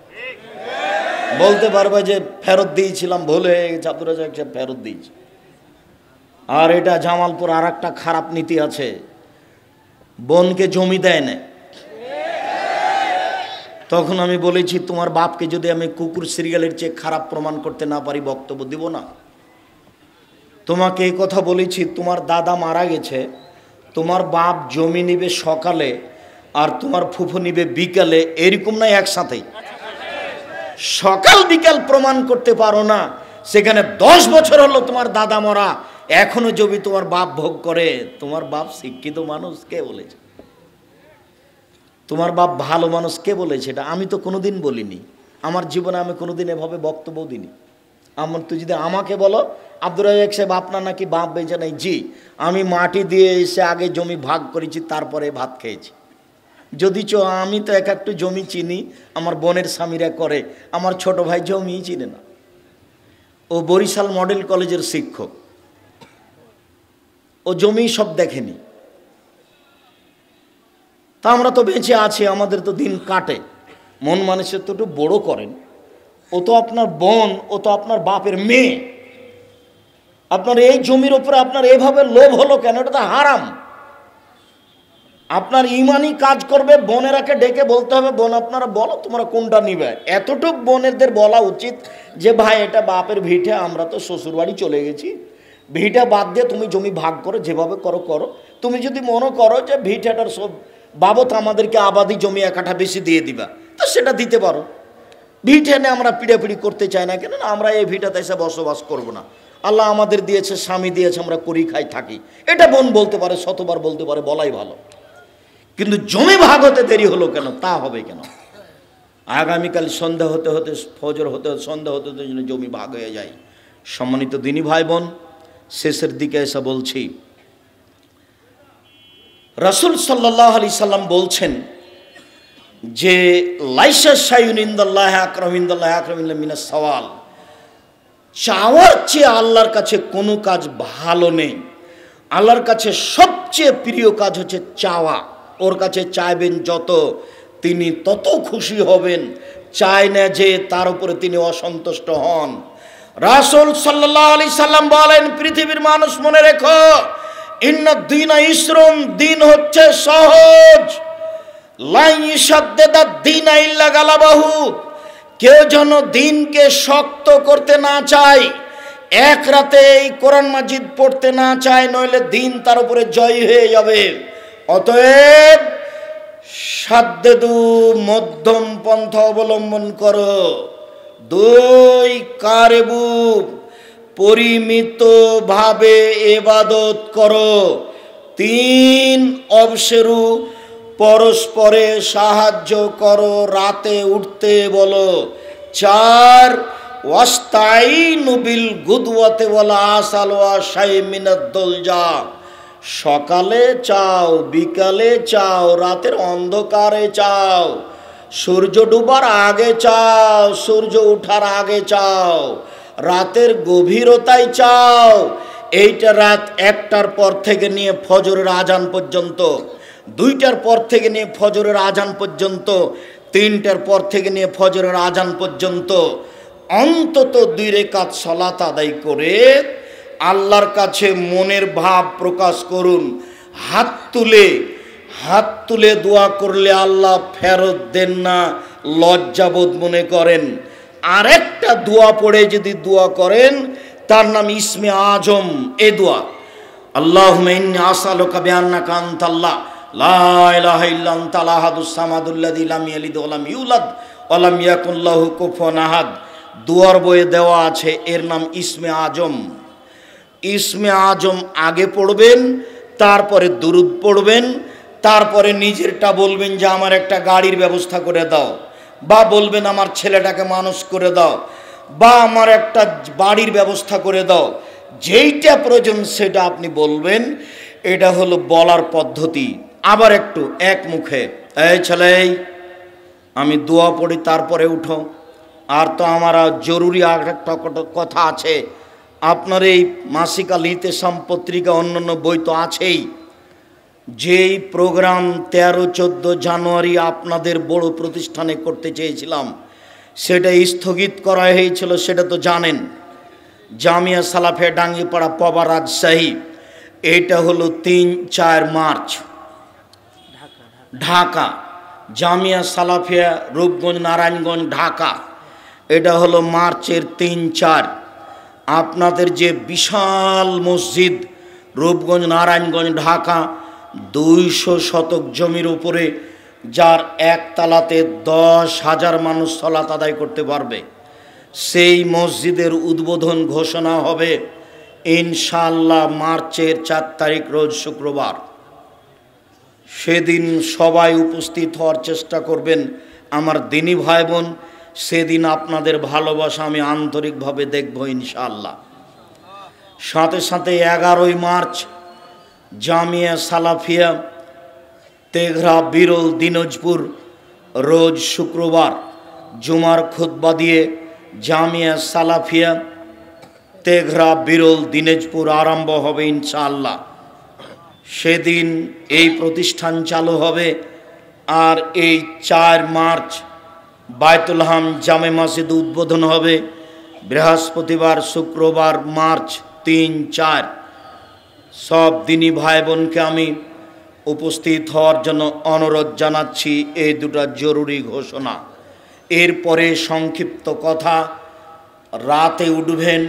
বলতে পারবে যে ফেরত দিয়েছিলাম, ভুল হয়ে গেছে, আব্দুর রাজ্জাক সাহেব ফেরত দিয়েছে। আর এটা জামালপুর আর একটা খারাপ নীতি আছে, বোনকে জমি দেয় না। তখন আমি বলেছি, তোমার বাপকে যদি আমি কুকুর সিরিয়ালের চেয়ে খারাপ প্রমাণ করতে না পারি, বক্তব্য দিব না। তোমাকে এই কথা বলেছি, তোমার দাদা মারা গেছে, তোমার বাপ জমি নিবে সকালে আর তোমার ফুফু নিবে বিকালে, এরকম নাই একসাথেই। সকাল বিকাল প্রমাণ করতে পারো না, সেখানে 10 বছর হলো তোমার দাদা মরা, এখনো জমি তোমার বাপ ভোগ করে। তোমার বাপ শিক্ষিত মানুষ কে বলেছে? তোমার বাপ ভালো মানুষ কে বলেছে? এটা আমি তো কোনোদিন বলিনি, আমার জীবনে আমি কোনোদিন এভাবে বক্তব্য দিইনি। আমার তো যদি আমাকে বলো, আব্দুর রাজ্জাক সাহেব আপনার নাকি বাপ বেঁচে নাই, জি আমি মাটি দিয়ে এসে আগে জমি ভাগ করেছি, তারপরে ভাত খেয়েছি। যদিচ আমি তো এক একটু জমি চিনি, আমার বোনের স্বামীরা করে, আমার ছোট ভাই জমিই চিনে না। ও বরিশাল মডেল কলেজের শিক্ষক, ও জমি সব দেখেনি। তা আমরা তো বেঁচে আছি, আমাদের তো দিন কাটে। মন মানুষের তো একটু বড় করেন। ও তো আপনার বোন, ও তো আপনার বাপের মেয়ে। আপনার এই জমির উপরে আপনার এভাবে লোভ হলো কেন? এটা তো হারাম। আপনার ইমানই কাজ করবে, বোনেরাকে ডেকে বলতে হবে, বোন আপনারা বলো তোমরা কোনটা নিবে। এতটুক বোনেদের বলা উচিত যে ভাই এটা বাপের ভিটে, আমরা তো শ্বশুর বাড়ি চলে গেছি, ভিটা বাদ দিয়ে তুমি জমি ভাগ করো, যেভাবে করো করো। তুমি যদি মনে করো যে ভিটাটার সব বাবদ আমাদেরকে আবাদি জমি 1 কাঠা বেশি দিয়ে দিবা, তো সেটা দিতে পারো। ভিটে নিয়ে আমরা পিড়াপিড়ি করতে চাই না, কেন না আমরা এই ভিটাতে এসে বসবাস করবো না। আল্লাহ আমাদের দিয়েছে, স্বামী দিয়েছে, আমরা করি খাই থাকি। এটা বোন বলতে পারে, শতবার বলতে পারে, বলাই ভালো। কিন্তু জমি ভাগ হতে দেরি হলো কেন? তা হবে কেন? আগামীকাল সন্ধ্যা হতে হতে, ফজর হতে হতে, সন্ধ্যা হতে হতে জমি ভাগ হয়ে যায়। সম্মানিত দিনী ভাই বোন, শেষের দিকে এসে বলছি, রাসূল সাল্লাল্লাহু আলাইহি সাল্লাম বলছেন যে লাইসা শাইউন ইনদাল্লাহি আকরামু ইনদাল্লাহি আকরামু মিনাস সাওয়াল, চাওয়ার চেয়ে আল্লাহর কাছে কোনো কাজ ভালো নেই। আল্লাহর কাছে সবচেয়ে প্রিয় কাজ হচ্ছে চাওয়া। ওর কাছে চাইবেন যত, তিনি তত খুশি হবেন। চায় না যে তার উপরে তিনি অসন্তুষ্ট হন। রাসূল সাল্লাল্লাহু আলাইহি সাল্লাম বলেন, পৃথিবীর মানুষ মনে রেখো, ইন্নাদ দীনা ইসরুন, দিন হচ্ছে সহজ। লা ইশাদ্দাদ দীনা ইল্লা গালাবাহু, কেউ যেন দিনকে শক্ত করতে না চায়, এক রাতে এই কোরআন মাজিদ পড়তে না চায়, নইলে দিন তার উপরে জয় হয়ে যাবে। অতএব সাদ্দেদু, মধ্যম পন্থা অবলম্বন করো। 2 কারেবু, পরিমিত ভাবে ইবাদত করো। 3 অবসেরু, পরস্পরে সাহায্য করো, রাতে উঠতে বলো। 4 ওয়াস্তাইনু বিল গুদওয়াতি ওয়াল আসাল ওয়া শাই মিনাদ দুলজা, সকালে চাও, বিকালে চাও, রাতের অন্ধকারে চাও, সূর্য ডুবার আগে চাও, সূর্য ওঠার আগে চাও, রাতের গভীরতায় চাও। এইটা রাত 1টার পর থেকে নিয়ে ফজরের আজান পর্যন্ত, 2টার পর থেকে নিয়ে ফজরের আজান পর্যন্ত, 3টার পর থেকে নিয়ে ফজরের আজান পর্যন্ত অন্তত 2 রাকাত সালাত আদায় করে আল্লাহর কাছে মনের ভাব প্রকাশ করুন। হাত তুলে দোয়া করলে আল্লাহ ফেরত দেন না, লজ্জাবোধ মনে করেন। আরেকটা দোয়া পড়ে যদি দোয়া করেন, তার নাম ইসমে আজম। এ দোয়া, আল্লাহুম্মা ইন্নী আসআলুকা বিআন্নাকা আনতাল্লাহ লা ইলাহা ইল্লা আনতাল আহাদুস সামাদুল্লাযী লাম ইয়ালিদ ওয়া লাম ইউলাদ ওয়া লাম ইয়াকুল লাহু কুফুয়ান আহাদ। দুয়ার বইয়ে দেওয়া আছে, এর নাম ইসমে আজম। ইসমে আজম আগে পড়বেন, তারপরে দুরুদ পড়বেন, তারপরে নিজেরটা বলবেন যে আমার একটা গাড়ির ব্যবস্থা করে দাও, বা বলবেন আমার ছেলেটাকে মানুষ করে দাও, বা আমার একটা বাড়ির ব্যবস্থা করে দাও। যেইটা প্রয়োজন সেটা আপনি বলবেন। এটা হলো বলার পদ্ধতি। আবার একটু এক মুখে, এই ছেলে আমি দোয়া পড়ি তারপরে উঠো। আর তো আমার জরুরি আর একটা কথা আছে। আপনার এই মাসিক আল ইতেসাম পত্রিকা, অন্যান্য বই তো আছেই। যেই প্রোগ্রাম 13-14 জানুয়ারি আপনাদের বড় প্রতিষ্ঠানে করতে চেয়েছিলাম, সেটা স্থগিত করা হয়েছিল, সেটা তো জানেন। জামিয়া সালাফিয়া ডাঙ্গিপাড়া পবা রাজশাহী। এটা হলো 3-4 মার্চ ঢাকা। জামিয়া সালাফিয়া রূপগঞ্জ নারায়ণগঞ্জ ঢাকা। এটা হলো মার্চের 3-4। আপনাদের যে বিশাল মসজিদ রূপগঞ্জ নারায়ণগঞ্জ ঢাকা, 200 শতক জমির উপরে, যার একতলাতে 10,000 মানুষ সালাত আদায় করতে পারবে, সেই মসজিদের উদ্বোধন ঘোষণা হবে ইনশাআল্লাহ মার্চের 4 তারিখ রোজ শুক্রবার। সেদিন সবাই উপস্থিত হওয়ার চেষ্টা করবেন আমার দিনী ভাই বোন। সেদিন আপনাদের ভালোবাসা আমি আন্তরিকভাবে দেখব ইনশাআল্লাহ। সাথে সাথে 11ই মার্চ জামিয়া সালাফিয়া তেঘরা বিরল দিনাজপুর, রোজ শুক্রবার জুমার খুতবা দিয়ে জামিয়া সালাফিয়া তেঘরা বিরল দিনাজপুর আরম্ভ হবে ইনশাআল্লাহ। সেদিন এই প্রতিষ্ঠান চালু হবে। আর এই 4 মার্চ বায়তুল হাম জামে মসজিদ উদ্বোধন হবে বৃহস্পতিবার, শুক্রবার, মার্চ 3-4। সব দিনী ভাই বোনকে আমি উপস্থিত হওয়ার জন্য অনুরোধ জানাচ্ছি। এই দুটো জরুরি ঘোষণা। এরপরে সংক্ষিপ্ত কথা, রাতে উঠবেন,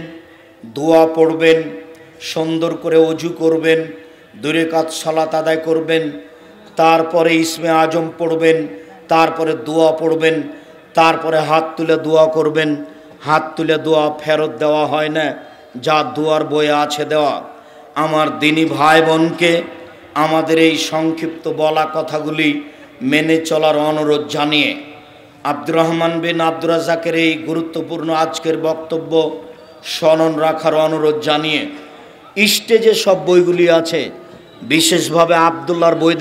দোয়া পড়বেন, সুন্দর করে ওযু করবেন, 2 রাকাত সালাত আদায় করবেন, তারপরে ইসমে আজম পড়বেন, তারপরে দোয়া পড়বেন, তারপরে হাত তুলে দোয়া করবেন। হাত তুলে দোয়া ফেরত দেওয়া হয় না, যা দোয়ার বইয়ে আছে দেওয়া। আমার দিনী ভাই বোনকে আমাদের এই সংক্ষিপ্ত বলা কথাগুলি মেনে চলার অনুরোধ জানিয়ে আব্দুর রহমান বিন আব্দুর রাজ্জাকের এই গুরুত্বপূর্ণ আজকের বক্তব্য স্মরণ রাখার অনুরোধ জানিয়ে, স্টেজে সব বইগুলি আছে, বিশেষভাবে আবদুল্লাহর বই